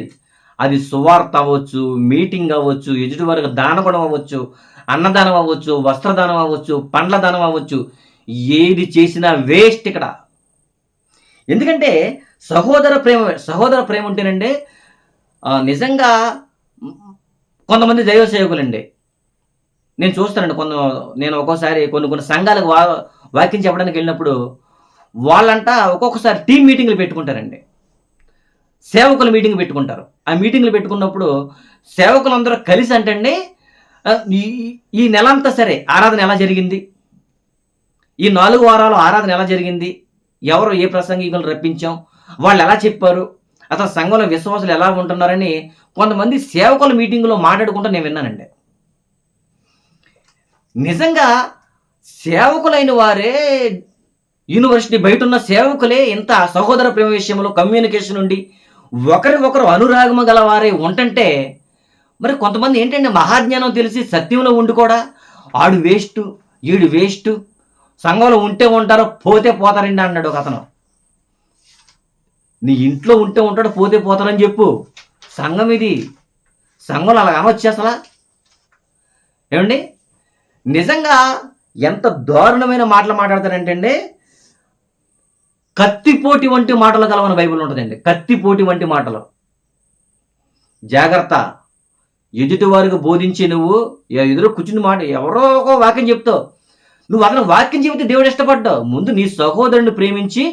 అది సువార్త అవ్వచ్చు, మీటింగ్ అవ్వచ్చు, ఎదుటి వరకు దానగుణం అవ్వచ్చు, అన్నదానం అవ్వచ్చు, వస్త్రదానం అవ్వచ్చు, పండ్ల దానం అవ్వచ్చు, ఏది చేసినా వేస్ట్ ఇక్కడ. ఎందుకంటే సహోదర ప్రేమ ఉంటేనండి నిజంగా కొంతమంది దైవ సేవకులండి నేను చూస్తానండి. నేను ఒక్కోసారి కొన్ని సంఘాలకు వాక్యం చెప్పడానికి వెళ్ళినప్పుడు వాళ్ళంట ఒక్కొక్కసారి టీం మీటింగ్లు పెట్టుకుంటారండి, సేవకుల మీటింగ్ పెట్టుకుంటారు. ఆ మీటింగ్లు పెట్టుకున్నప్పుడు సేవకులందరూ కలిసి అంటండి, ఈ నెల అంతా సరే ఆరాధన ఎలా జరిగింది, ఈ 4 వారాలు ఆరాధన ఎలా జరిగింది, ఎవరు ఏ ప్రసంగికులు రప్పించాం, వాళ్ళు ఎలా చెప్పారు, అసలు సంఘంలో విశ్వాసులు ఎలా ఉంటున్నారని కొంతమంది సేవకుల మీటింగ్లో మాట్లాడుకుంటూ నేను విన్నానండి. నిజంగా సేవకులైన వారే, యూనివర్సిటీ బయట ఉన్న సేవకులే ఇంత సహోదర ప్రేమ విషయంలో కమ్యూనికేషన్ ఉండి ఒకరు అనురాగము గలవారే ఉంటంటే, మరి కొంతమంది ఏంటంటే మహాజ్ఞానం తెలిసి సత్యంలో ఉండి కూడా ఆడు వేస్ట్, ఈడు వేస్ట్, సంఘంలో ఉంటే ఉంటారో పోతే పోతారండి అన్నాడు ఒక అతను. నీ ఇంట్లో ఉంటే ఉంటాడు, పోతే పోతారని చెప్పు. సంఘం ఇది, సంఘంలో అలా అనొచ్చు అసలు? ఏమండి, నిజంగా ఎంత దారుణమైన మాటలు మాట్లాడతారంటే అండి, కత్తిపోటి వంటి మాటలు కలవని బైబిల్ ఉంటుందండి. కత్తిపోటి వంటి మాటలు. జాగ్రత్త. ఎదుటి వారికి బోధించి నువ్వు ఎదురు కూర్చుని మాట ఎవరో ఒక వాక్యం చెప్తావు, నువ్వు అతను వాక్యం చెబితే దేవుడు ఇష్టపడ్డావు. ముందు నీ సహోదరుని ప్రేమించి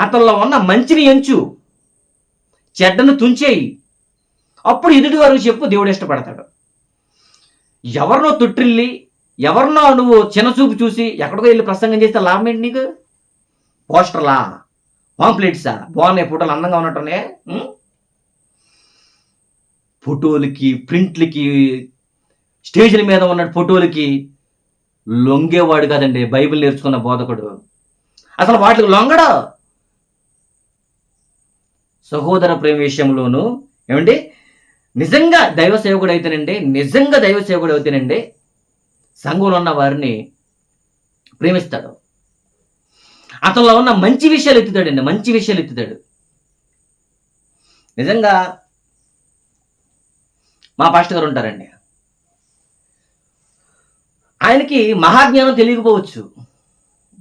అతనిలో ఉన్న మంచిని ఎంచు, చెడ్డను తుంచేయి, అప్పుడు ఎదుటి వారికి చెప్పు, దేవుడు ఇష్టపడతాడు. ఎవరినో తొట్టిల్లి, ఎవరినో నువ్వు చిన్నచూపు చూసి ఎక్కడికో వెళ్ళి ప్రసంగం చేస్తే లాభం ఏంటి నీకు? పోస్టర్లా, పాంప్లెట్సా, బాగున్నాయి ఫోటోలు, అందంగా ఉన్నట్టునే, ఫోటోలకి, ప్రింట్లకి, స్టేజ్ల మీద ఉన్న ఫోటోలకి లొంగేవాడు కాదండి బైబిల్ నేర్చుకున్న బోధకుడు. అసలు వాటికి లొంగడా? సహోదర ప్రేమ విషయంలోనూ ఏమండి, నిజంగా దైవ సేవకుడు అయితేనండి సంఘంలో ఉన్న వారిని ప్రేమిస్తాడు. అతనిలో ఉన్న మంచి విషయాలు ఎత్తుతాడు. నిజంగా మా పాస్టర్ గారు ఉంటారండి, ఆయనకి మహాజ్ఞానం తెలియకపోవచ్చు.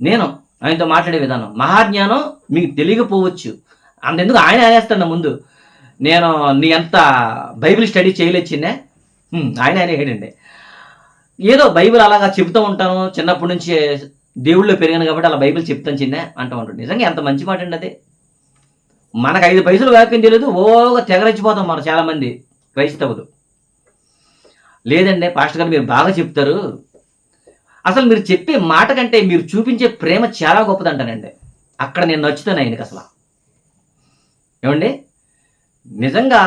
నేను ఆయనతో మాట్లాడే విధానం మహాజ్ఞానం మీకు తెలియకపోవచ్చు. అంతెందుకు ఆయన అనేస్తాడు ముందు, నేను నీ అంత బైబిల్ స్టడీ చేయలేదు చిన్న, ఆయన ఏడండి, ఏదో బైబిల్ అలాగా చెబుతూ ఉంటాను, చిన్నప్పటి నుంచి దేవుళ్ళో పెరిగాను కాబట్టి అలా బైబిల్ చెప్తాను చిన్న అంటూ ఉంటాడు. నిజంగా ఎంత మంచి మాట అండి అది. మనకు 5 పైసలు వాక్యం తెలియదు, ఓగా తెగరెచ్చిపోతాం మనం చాలామంది క్రైస్తవులు. లేదండి పాస్టర్ గారు మీరు బాగా చెప్తారు, అసలు మీరు చెప్పే మాట కంటే మీరు చూపించే ప్రేమ చాలా గొప్పదంటానండి. అక్కడ నేను నచ్చుతాను ఆయనకి అసలు. ఏమండి, నిజంగా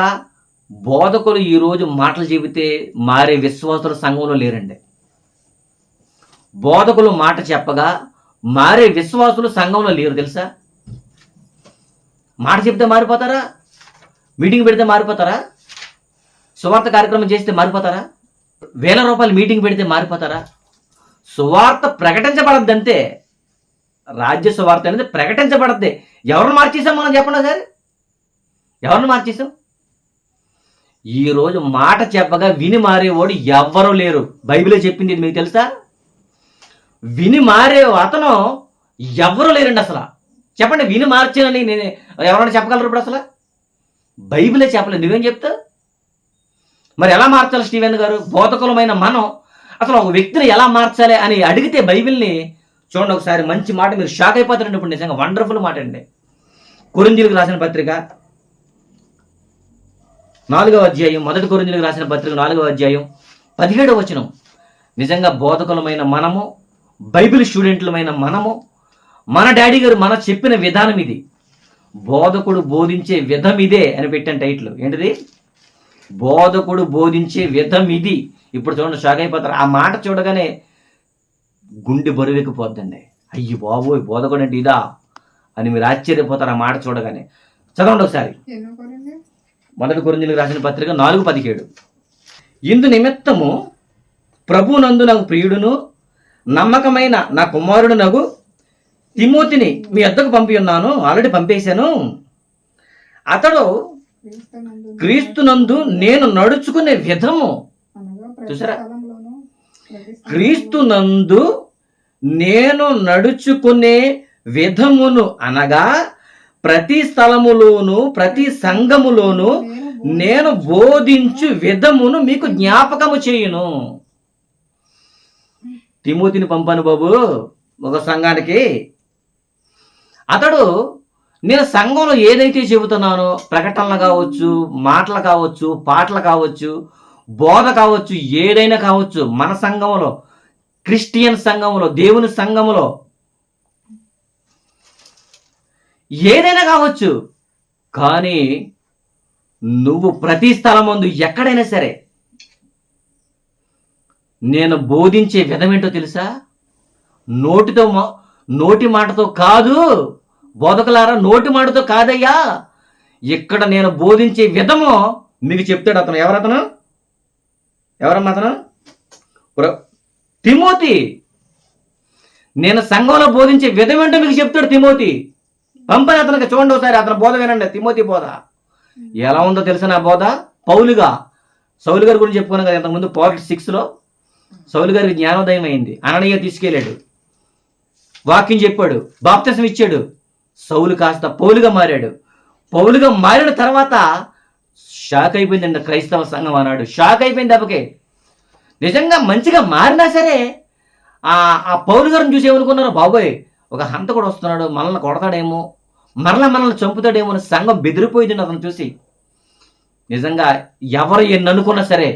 బోధకులు ఈరోజు మాటలు చెబితే మారే విశ్వాసుల సంఘంలో లేరండి. బోధకులు మాట చెప్పగా మారే విశ్వాసులు సంఘంలో లేరు, తెలుసా? మాట చెప్తే మారిపోతారా? మీటింగ్ పెడితే మారిపోతారా? సువార్త కార్యక్రమం చేస్తే మారిపోతారా? 1000 రూపాయలు మీటింగ్ పెడితే మారిపోతారా? సువార్త ప్రకటించబడద్దు అంతే. రాజ్య సువార్త అనేది ప్రకటించబడద్ది. ఎవరిని మార్చేసాం మనం చెప్పండి ఒకసారి? ఎవరిని మార్చేసాం? ఈరోజు మాట చెప్పగా విని మారేవాడు ఎవ్వరూ లేరు. బైబిలే చెప్పింది, ఇది మీకు తెలుసా? విని మారే అతను ఎవ్వరూ లేరండి అసలు. చెప్పండి, విని మార్చానని నేను ఎవరైనా చెప్పగలరు ఇప్పుడు? అసలు బైబిలే చెప్పలేదు, నువ్వేం చెప్తావు? మరి ఎలా మార్చాలి స్టీవెన్ గారు? బోధకులమైన మనం అసలు ఒక వ్యక్తిని ఎలా మార్చాలి అని అడిగితే బైబిల్ని చూడండి ఒకసారి. మంచి మాట, మీరు షాక్ అయిపోతారండి. ఇప్పుడు నిజంగా వండర్ఫుల్ మాట అండి. కొరింథీయులకు రాసిన పత్రిక 4వ అధ్యాయం, 1 కొరింథీయులకు రాసిన పత్రిక 4వ అధ్యాయం 17వ వచనం. నిజంగా బోధకులమైన మనము, బైబిల్ స్టూడెంట్లమైన మనము, మన డాడీ గారు మన చెప్పిన విధానం ఇది. బోధకుడు బోధించే విధం ఇదే అని పెట్టాను టైటిల్. ఏంటిది? బోధకుడు బోధించే విధం ఇది. ఇప్పుడు చూడండి, షాక్ అయిపోతారు. ఆ మాట చూడగానే గుండె బరువెక్కిపోద్దండి. అయ్యి బాబోయ్, బోధకుడు అంటే ఇదా అని మీరు ఆశ్చర్యపోతారు ఆ మాట చూడగానే. చదవండి ఒకసారి. 1 కొరింథీయులకు రాసిన పత్రిక 4:17. ఇందు నిమిత్తము ప్రభునందు నాకు ప్రియుడును నమ్మకమైన నా కుమారుడు నగు తిమోతిని మీ వద్దకు పంపి ఉన్నాను. ఆల్రెడీ పంపేశాను. అతడు క్రీస్తునందు నేను నడుచుకునే విధము, చూసారా? క్రీస్తునందు నేను నడుచుకునే విధమును అనగా ప్రతి స్థలములోను ప్రతి సంఘములోను నేను బోధించు విధమును మీకు జ్ఞాపకము చేయును. తిమోతిని పంపాను బాబు ఒక సంఘానికి. అతడు నేను సంఘంలో ఏదైతే చెబుతున్నానో, ప్రకటనలు కావచ్చు, మాటలు కావచ్చు, పాటలు కావచ్చు, బోధ కావచ్చు, ఏదైనా కావచ్చు, మన సంఘంలో, క్రిస్టియన్ సంఘంలో, దేవుని సంఘంలో ఏదైనా కావచ్చు. కానీ నువ్వు ప్రతి స్థలం ముందు ఎక్కడైనా సరే నేను బోధించే విధం ఏంటో తెలుసా? నోటి మాటతో కాదు బోధకులారా, నోటి మాటతో కాదయ్యా. ఇక్కడ నేను బోధించే విధము మీకు చెప్తాడు అతను. ఎవరతను? ఎవరమ్మా అతను? తిమోతి. నేను సంఘంలో బోధించే విధం ఏంటో మీకు చెప్తాడు తిమోతి. పంపని అతనికి. చూడండి ఒకసారి అతని బోధ వినండి. తిమోతి బోధ ఎలా ఉందో తెలుసా? నా బోధ పౌలుగా, సౌలు గారి గురించి చెప్పుకున్నాం కదా ఇంతకుముందు. పార్ట్ 6లో సౌలు గారికి జ్ఞానోదయం అయింది. అననీయ తీసుకెళ్ళాడు, వాక్యం చెప్పాడు, బాప్తిసం ఇచ్చాడు. సౌలు కాస్త పౌలుగా మారాడు. పౌలుగా మారిన తర్వాత షాక్ అయిపోయిందండి క్రైస్తవ సంఘం అన్నాడు. షాక్ అయిపోయింది దెబ్బకే. నిజంగా మంచిగా మారినా సరే ఆ పౌలు గారిని చూసి ఏమనుకున్నారు? బాబోయ్, ఒక హంతకుడు వస్తున్నాడు, మనల్ని కొడతాడేమో, మనల్ని చంపుతాడేమో అని సంఘం బెదిరిపోయింది అతను చూసి. నిజంగా ఎవరు ఎన్ని అనుకున్నా సరే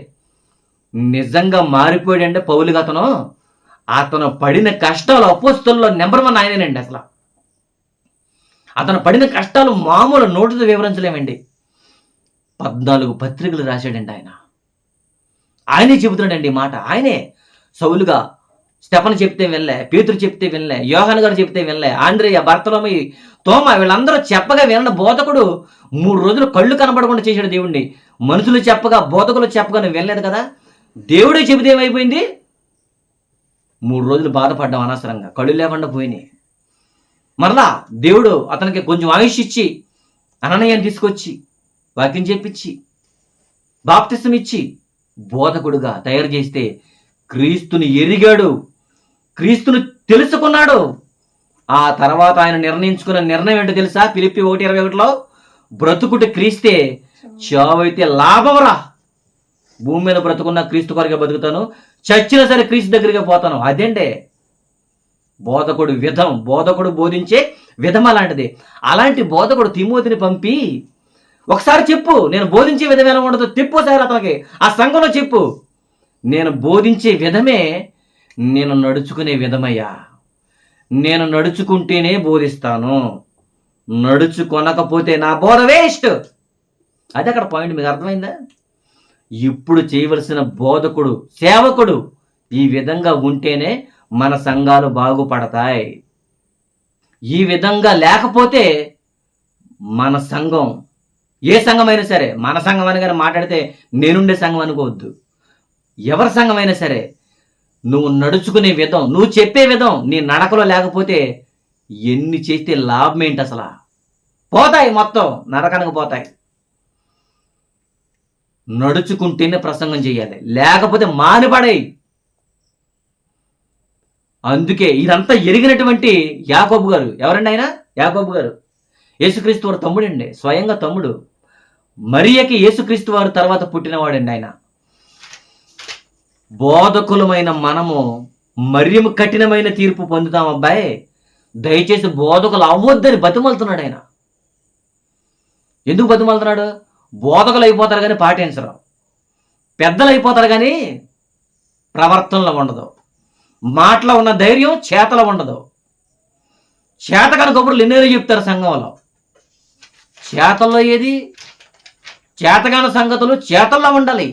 నిజంగా మారిపోయాడంటే పౌలుగా అతను పడిన కష్టాలు అపోస్తలుల్లో నెంబర్ 1 ఆయనేనండి. అసలు అతను పడిన కష్టాలు మామూలు నోటితో వివరించలేమండి. 14 పత్రికలు రాశాడండి ఆయన. ఆయనే చెబుతున్నాడండి ఈ మాట. ఆయనే సౌలుగా స్టెఫను చెప్తే వినలే, పేతురు చెప్తే వినలే, యోహాను గారు చెప్తే వినలే, ఆంద్రేయ, బర్తలోమి, తోమా వీళ్ళందరూ చెప్పగా విన్న బోధకుడు 3 రోజులు కళ్ళు కనబడకుండా చేశాడు దేవుణ్ణి. మనుషులు చెప్పగా, బోధకులు చెప్పగా నువ్వు వినలేదు కదా. దేవుడే చెబితే ఏమైపోయింది? 3 రోజులు బాధపడ్డాం అనవసరంగా, కళ్ళు లేకుండా పోయినాయి. మరలా దేవుడు అతనికి కొంచెం ఆయుష్ ఇచ్చి అననీయాన్ని తీసుకొచ్చి వాక్యం చెప్పించి బాప్తిసం ఇచ్చి బోధకుడుగా తయారు చేస్తే క్రీస్తుని ఎరిగాడు, క్రీస్తుని తెలుసుకున్నాడు. ఆ తర్వాత ఆయన నిర్ణయించుకున్న నిర్ణయం ఏంటో తెలుసా? ఫిలిప్పీ 1:21లో బ్రతుకుట క్రీస్తే, చావైతే లాభంరా. భూమి మీద బ్రతుకున్న క్రీస్తు కొరకే బతుకుతాను, చచ్చినా సరే క్రీస్తు దగ్గరికి పోతాను. అదేంటే బోధకుడు విధం, బోధకుడు బోధించే విధం అలాంటిది. అలాంటి బోధకుడు తిమోతిని పంపి ఒకసారి చెప్పు, నేను బోధించే విధం ఎలా ఉండదు తిప్పు సార్ అతనికి. ఆ సంఘంలో చెప్పు, నేను బోధించే విధమే నేను నడుచుకునే విధమయ్యా. నేను నడుచుకుంటేనే బోధిస్తాను, నడుచుకొనకపోతే నా బోధ వేస్ట్. అది అక్కడ పాయింట్. మీకు అర్థమైందా? ఇప్పుడు చేయవలసిన బోధకుడు, సేవకుడు ఈ విధంగా ఉంటేనే మన సంఘాలు బాగుపడతాయి. ఈ విధంగా లేకపోతే మన సంఘం, ఏ సంఘమైనా సరే, మన సంఘం అని కానీ మాట్లాడితే నేనుండే సంఘం అనుకోవద్దు. ఎవరి సంఘమైనా సరే నువ్వు నడుచుకునే విధం, నువ్వు చెప్పే విధం నీ నడకలో లేకపోతే ఎన్ని చేస్తే లాభం ఏంటి అసలు? పోతాయి, మొత్తం నరకానికి పోతాయి. నడుచుకుంటేనే ప్రసంగం చేయాలి, లేకపోతే మానిపడేయి. అందుకే ఇదంతా ఎరిగినటువంటి యాకోబు గారు, ఎవరండి ఆయన? యాకోబు గారు యేసుక్రీస్తు వారు తమ్ముడండి, స్వయంగా తమ్ముడు. మరియకి యేసుక్రీస్తు వారు తర్వాత పుట్టినవాడండి ఆయన. బోధకులమైన మనము మరియము కఠినమైన తీర్పు పొందుతాం అబ్బాయి, దయచేసి బోధకులు అవ్వద్దని బతిమలుతున్నాడు ఆయన. ఎందుకు బతిమలుతున్నాడు? బోధకులు అయిపోతారు కానీ పాటించరు, పెద్దలు అయిపోతారు కానీ ప్రవర్తనలో ఉండదు, మాటలో ఉన్న ధైర్యం చేతలో ఉండదు. చేతకాని కబుర్లు ఎన్నో చెప్తారు సంఘంలో, చేతల్లో ఏది? చేతగాని సంగతులు చేతల్లో ఉండాలి.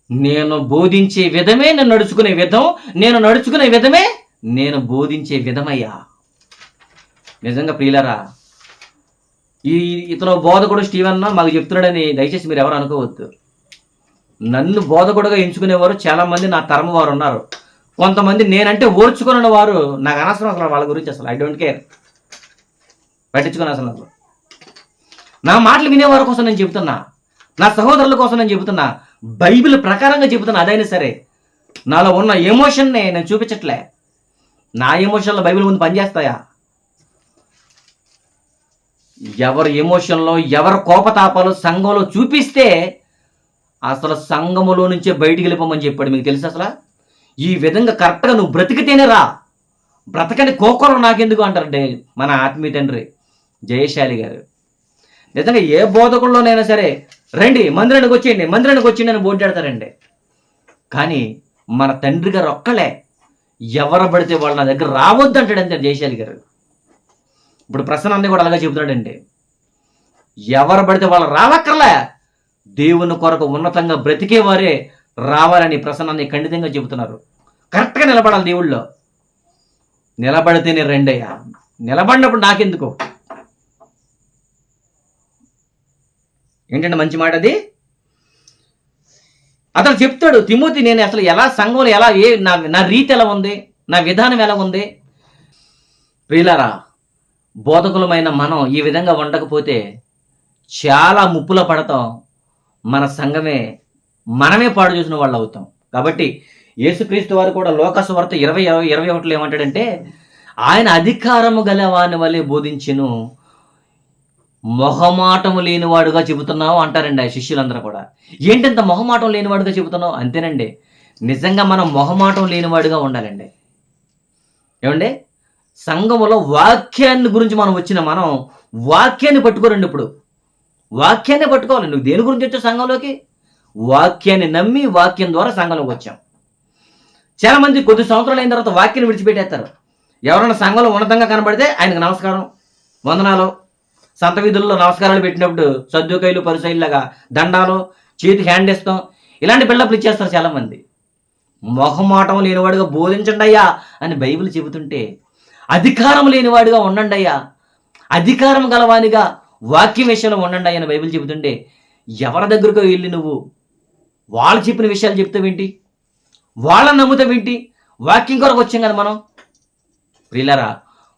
నేను బోధించే విధమే నేను నడుచుకునే విధం, నేను నడుచుకునే విధమే నేను బోధించే విధమయ్యా. నిజంగా ప్రియులరా, ఇతను బోధకుడు స్టీవెన్ మాకు చెప్తున్నాడని దయచేసి మీరు ఎవరు అనుకోవద్దు. నన్ను బోధకుడుగా ఎంచుకునేవారు చాలామంది నా తరం వారు ఉన్నారు. కొంతమంది నేనంటే ఓర్చుకున్న వారు నాకు అనవసరం అసలు వాళ్ళ గురించి, అసలు ఐ డోంట్ కేర్, పట్టించుకుని అసలు. నా మాటలు వినేవారి కోసం నేను చెబుతున్నా, నా సహోదరుల కోసం నేను చెబుతున్నా, బైబిల్ ప్రకారంగా చెబుతున్నా. అదైనా సరే నాలో ఉన్న ఎమోషన్ని నేను చూపించట్లే. నా ఎమోషన్లో బైబిల్ ముందు పనిచేస్తాయా? ఎవరి ఎమోషన్లో ఎవరి కోపతాపాలు సంఘంలో చూపిస్తే అసలు సంఘములో నుంచే బయటికి వెళ్ళిపోమని చెప్పాడు. మీకు తెలుసు అసలు ఈ విధంగా కరెక్ట్గా నువ్వు బ్రతికితేనే రా, బ్రతకని కోకొరం నాకెందుకు అంటారు మన ఆత్మీయ తండ్రి జయశాలి గారు. నిజంగా ఏ బోధకుల్లోనైనా సరే రండి మందిరానికి వచ్చేయండి అని బోర్డాడతారండి. కానీ మన తండ్రి గారు ఒక్కలే ఎవరు పడితే వాళ్ళు నా దగ్గర రావద్దు అంటాడంతే జయశాలి గారు. ఇప్పుడు ప్రసన్నాన్ని కూడా అలాగే చెబుతాడండి, ఎవరు పడితే వాళ్ళు రావక్కర్లే, దేవుని కొరకు ఉన్నతంగా బ్రతికేవారే రావాలని ప్రసన్నాన్ని ఖండితంగా చెబుతున్నారు. కరెక్ట్గా నిలబడాలి దేవుళ్ళో, నిలబడితేనే రెండయ్యా, నిలబడినప్పుడు నాకెందుకు. ఏంటంటే మంచి మాట అది. అతను చెప్తాడు తిమోతి, నేను అసలు ఎలా సంఘంలో ఎలా నా రీతి ఎలా ఉంది, నా విధానం ఎలా ఉంది. ప్రియులారా, బోధకులమైన మనం ఈ విధంగా ఉండకపోతే చాలా ముప్పులో పడతాం, మన సంఘమే మనమే పాడు చేసిన వాళ్ళు అవుతాం. కాబట్టి యేసుక్రీస్తు వారు కూడా లోకసువార్త 20:21 ఏమంటాడంటే, ఆయన అధికారము గలవాని వలె బోధించెను, మొహమాటము లేనివాడుగా చెబుతున్నావు అంటారండి ఆ శిష్యులందరూ కూడా. ఏంటంత మొహమాటం లేనివాడుగా చెబుతున్నావు? అంతేనండి, నిజంగా మనం మొహమాటం లేనివాడుగా ఉండాలండి. ఏమండి, సంఘములో వాక్యాన్ని గురించి మనం వాక్యాన్ని పట్టుకోరండి. ఇప్పుడు వాక్యాన్ని పట్టుకోవాలి. నువ్వు దేని గురించి వచ్చావు సంఘంలోకి? వాక్యాన్ని నమ్మి వాక్యం ద్వారా సంఘంలోకి వచ్చాం. చాలా మంది కొద్ది సంవత్సరాలు అయిన తర్వాత వాక్యాన్ని విడిచిపెట్టేస్తారు. ఎవరైనా సంఘంలో ఉన్నతంగా కనబడితే ఆయనకు నమస్కారం, వందనాలు, సంత వీధుల్లో నమస్కారాలు పెట్టినప్పుడు సద్దుకైలు పరిసైలాగా దండాలు, చేతి హ్యాండ్ ఇస్తాం, ఇలాంటి బిల్డప్లు ఇచ్చేస్తారు చాలామంది. మొహమాటం లేనివాడుగా బోధించండి అయ్యా అని బైబిల్ చెబుతుంటే, అధికారం లేనివాడుగా ఉండండి అయ్యా, అధికారం గలవానిగా వాక్యం విషయంలో ఉండండి అయ్యా అని బైబిల్ చెబుతుంటే, ఎవరి దగ్గరకు వెళ్ళి నువ్వు వాళ్ళు చెప్పిన విషయాలు చెప్తావేంటి, వాళ్ళని నమ్ముతావేంటి? వాక్యం కొరకు వచ్చాం కదా మనం. ప్రియులారా,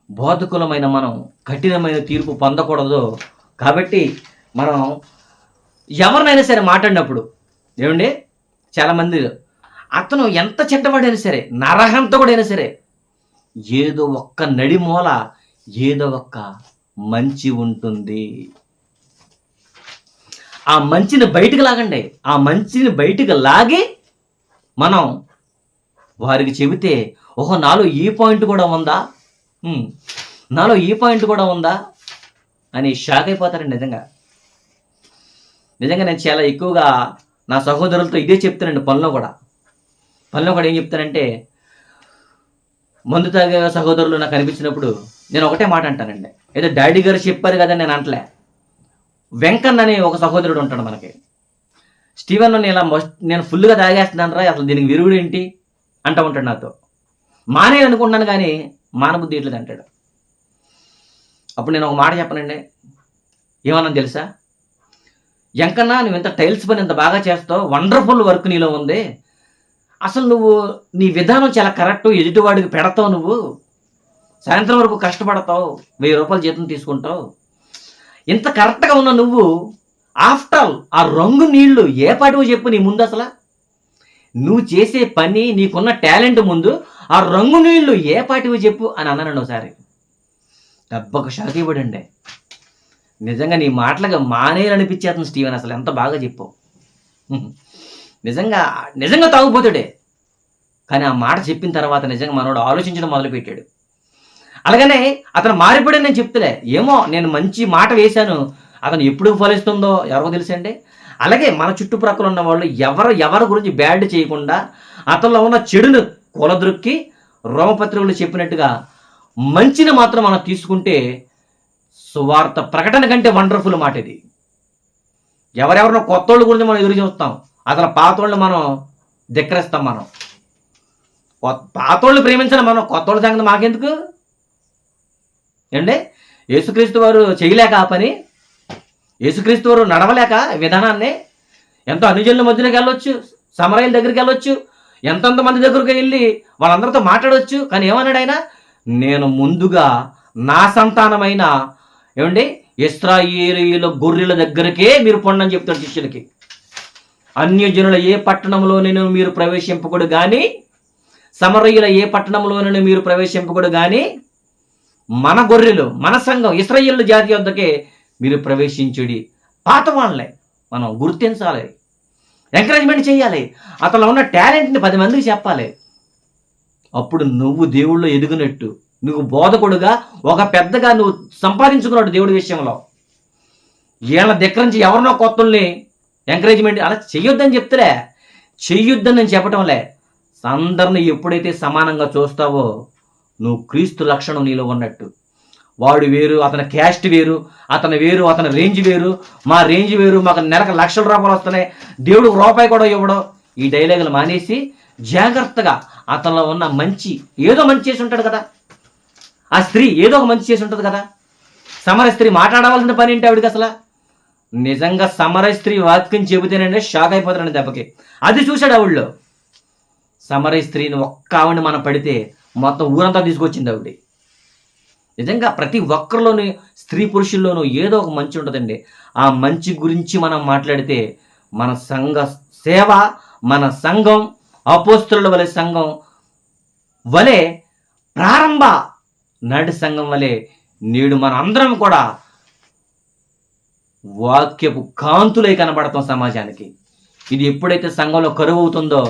బోధకులమైన మనం కఠినమైన తీర్పు పొందకూడదు. కాబట్టి మనం ఎవరినైనా సరే మాట్లాడినప్పుడు ఏమండి, చాలామంది అతను ఎంత చెడ్డవాడైనా సరే, నరహంతకుడైనా సరే, ఏదో ఒక్క నడిమూల ఏదో ఒక్క మంచి ఉంటుంది. ఆ మంచిని బయటకు లాగండి. ఆ మంచిని బయటకు లాగి మనం వారికి చెబితే, ఓహో నాలో ఈ పాయింట్ కూడా ఉందా, నాలో ఈ పాయింట్ కూడా ఉందా అని షాక్ అయిపోతారండి. నిజంగా నేను చాలా ఎక్కువగా నా సహోదరులతో ఇదే చెప్తానండి. పనిలో కూడా ఏం చెప్తానంటే, మందు తాగే సహోదరులు నాకు కనిపించినప్పుడు నేను ఒకటే మాట అంటానండి, ఏదో డాడీ గారు చెప్పారు కదా నేను అంటలే. వెంకన్న అనే ఒక సహోదరుడు ఉంటాడు మనకి. స్టీవెన్ నేను ఫుల్గా తాగేస్తున్నాను రా, అసలు దీనికి విరుగుడు ఏంటి అంటూ ఉంటాడు నాతో. మానే అనుకుంటున్నాను కానీ మానబుద్ధి ఇట్లేదు అంటాడు. అప్పుడు నేను ఒక మాట చెప్పనండి, ఏమన్నా తెలుసా, ఎంకన్నా నువ్వు ఇంత టైల్స్ పని ఇంత బాగా చేస్తావు, వండర్ఫుల్ వర్క్ నీలో ఉంది, అసలు నువ్వు నీ విధానం చాలా కరెక్ట్, ఎదుటివాడికి పెడతావు, నువ్వు సాయంత్రం వరకు కష్టపడతావు, 1000 రూపాయలు జీతం తీసుకుంటావు. ఇంత కరెక్ట్గా ఉన్న నువ్వు ఆఫ్టర్ ఆల్ ఆ రంగు నీళ్లు ఏ పాటివో చెప్పు నీ ముందు. అసలు నువ్వు చేసే పని, నీకున్న టాలెంట్ ముందు ఆ రంగు నీళ్లు ఏ పాటివో చెప్పు అని అన్నానండి ఒకసారి. దెబ్బకు షాక్ ఇవ్వడండి. నిజంగా నీ మాటలుగా మానేయాలనిపించేస్తుంది స్టీవెన్. అసలు ఎంత బాగా చెప్పావు. నిజంగా నిజంగా తాగుపోతాడే, కానీ ఆ మాట చెప్పిన తర్వాత నిజంగా మనోడు ఆలోచించడం మొదలుపెట్టాడు. అలాగనే అతను మారిపోయాడని నేను చెప్తలే, ఏమో నేను మంచి మాట వేశాను, అతను ఎప్పుడు ఫలిస్తుందో ఎవరో తెలుసండి. అలాగే మన చుట్టుప్రక్కల ఉన్న వాళ్ళు ఎవరి గురించి బ్యాడ్ చేయకుండా అతనిలో ఉన్న చెడును కూలద్రొక్కి రోమపత్రికలు చెప్పినట్టుగా మంచిని మాత్రం మనం తీసుకుంటే సువార్త ప్రకటన కంటే వండర్ఫుల్ మాట ఇది. ఎవరెవరినో కొత్తోళ్ళ గురించి మనం ఎదురు చూస్తాం, అసలు పాతోళ్ళు మనం ధిక్కరిస్తాం. మనం పాతోళ్ళు ప్రేమించాలి, మనం కొత్తోళ్ళ సంగతి మాకెందుకు ఏండి? యేసుక్రీస్తు వారు చేయలేక ఆ పని, యేసుక్రీస్తు వారు నడవలేక విధానాన్ని ఎంతో అనుజనుల మధ్యలోకి వెళ్ళొచ్చు, సమరయుల దగ్గరికి వెళ్ళొచ్చు, ఎంతమంది దగ్గరికి వెళ్ళి వాళ్ళందరితో మాట్లాడవచ్చు. కానీ ఏమన్నాడు ఆయన? నేను ముందుగా నా సంతానమైన ఏమండి ఇశ్రాయేలీయుల గొర్రెల దగ్గరకే మీరు పొండని చెప్తాడు శిష్యులకి. అన్యజనుల ఏ పట్టణంలోనూ మీరు ప్రవేశింపకూడదు కానీ, సమరయుల ఏ పట్టణంలోనూ మీరు ప్రవేశింపకూడదు కానీ, మన గొర్రెలు, మన సంఘం ఇశ్రాయేలు జాతి వద్దకే మీరు ప్రవేశించుడి. పాత వాళ్ళే మనం గుర్తించాలి, ఎంకరేజ్మెంట్ చేయాలి, అతను ఉన్న టాలెంట్ని 10 మందికి చెప్పాలి. అప్పుడు నువ్వు దేవుళ్ళు ఎదిగినట్టు, నువ్వు బోధకుడుగా ఒక పెద్దగా నువ్వు సంపాదించుకున్నాడు దేవుడి విషయంలో. వీళ్ళ దగ్గర నుంచి ఎవరినో కొత్తల్ని ఎంకరేజ్మెంట్ అలా చెయ్యొద్దని చెప్తలే, చెయ్యొద్దని నేను చెప్పటంలే. అందరిని ఎప్పుడైతే సమానంగా చూస్తావో నువ్వు క్రీస్తు లక్షణం నీలో ఉన్నట్టు. వాడు వేరు, అతని క్యాస్ట్ వేరు, అతని వేరు, అతని రేంజ్ వేరు, మా రేంజ్ వేరు, మాకు నెలకు లక్షల రూపాయలు వస్తున్నాయి, దేవుడికి రూపాయి కూడా ఇవ్వడం. ఈ డైలాగులు మానేసి జాగ్రత్తగా అతనిలో ఉన్న మంచి, ఏదో మంచి చేసి ఉంటాడు కదా ఆ స్త్రీ, ఏదో ఒక మంచి చేసి ఉంటుంది కదా. సమర స్త్రీ మాట్లాడవలసిన పని ఏంటి ఆవిడికి? అసలు నిజంగా సమర స్త్రీ వాక్యం చెబితేనంటే షాక్ అయిపోతాడండి దెబ్బకి. అది చూశాడు ఆవిడలో. సమర స్త్రీని ఒక్క ఆవిడని మనం పడితే మొత్తం ఊరంతా తీసుకొచ్చింది ఆవిడ. నిజంగా ప్రతి ఒక్కరిలోని స్త్రీ పురుషుల్లోనూ ఏదో ఒక మంచి ఉంటుందండి. ఆ మంచి గురించి మనం మాట్లాడితే మన సంఘ సేవ, మన సంఘం అపోస్తలుల వలె సంఘం వలె, ప్రారంభ నాటి సంఘం వలె నేడు మన అందరం కూడా వాక్యపు కాంతులై కనబడతాం సమాజానికి. ఇది ఎప్పుడైతే సంఘంలో కరువు అవుతుందో,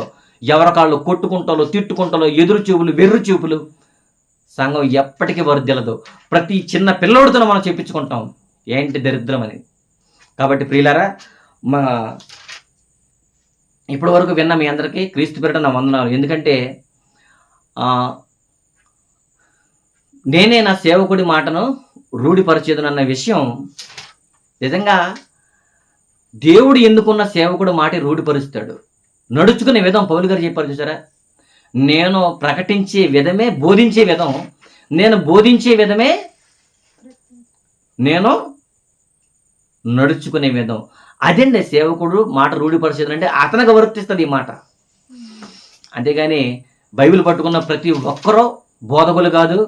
ఎవరికాళ్ళు కొట్టుకుంటాలో, తిట్టుకుంటాలో, ఎదురు చూపులు, వెర్రు చూపులు, సంఘం ఎప్పటికీ వర్ధిల్లదు. ప్రతి చిన్న పిల్లోడితో మనం చెప్పించుకుంటాం ఏంటి దరిద్రం అని. కాబట్టి ప్రియులారా, మా ఇప్పటి వరకు విన్న మీ అందరికీ క్రీస్తు పేరిట నా వందనాలు. ఎందుకంటే నేనే నా సేవకుడి మాటను రూఢిపరిచేదనన్న విషయం నిజంగా దేవుడు ఎందుకున్న సేవకుడు మాట రూఢిపరుస్తాడు. నడుచుకునే విధం పౌలు గారు చెప్పారు చూసారా, నేను ప్రకటించే విధమే బోధించే విధం, నేను బోధించే విధమే నేను నడుచుకునే విధం. అదండి సేవకుడు మాట రూఢిపరిచేదంటే అతనికి వర్తిస్తుంది ఈ మాట. అంతేగాని బైబిల్ పట్టుకున్న ప్రతి ఒక్కరూ బోధకులు కాదు.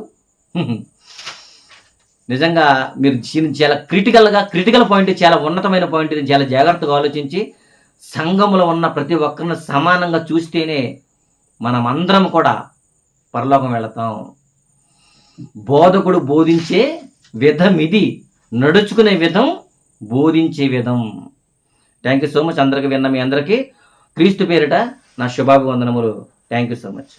నిజంగా మీరు చాలా క్రిటికల్ పాయింట్, చాలా ఉన్నతమైన పాయింట్, చాలా జాగ్రత్తగా ఆలోచించి సంఘంలో ఉన్న ప్రతి ఒక్కరిని సమానంగా చూస్తేనే మనం అందరం కూడా పరలోకం వెళతాం. బోధకుడు బోధించే విధం ఇది, నడుచుకునే విధం, బోధించే విధం. Thank you so much. అందరికీ విన్న మీ అందరికీ క్రీస్తు పేరిట నా శుభాభివందనములు. Thank you so much.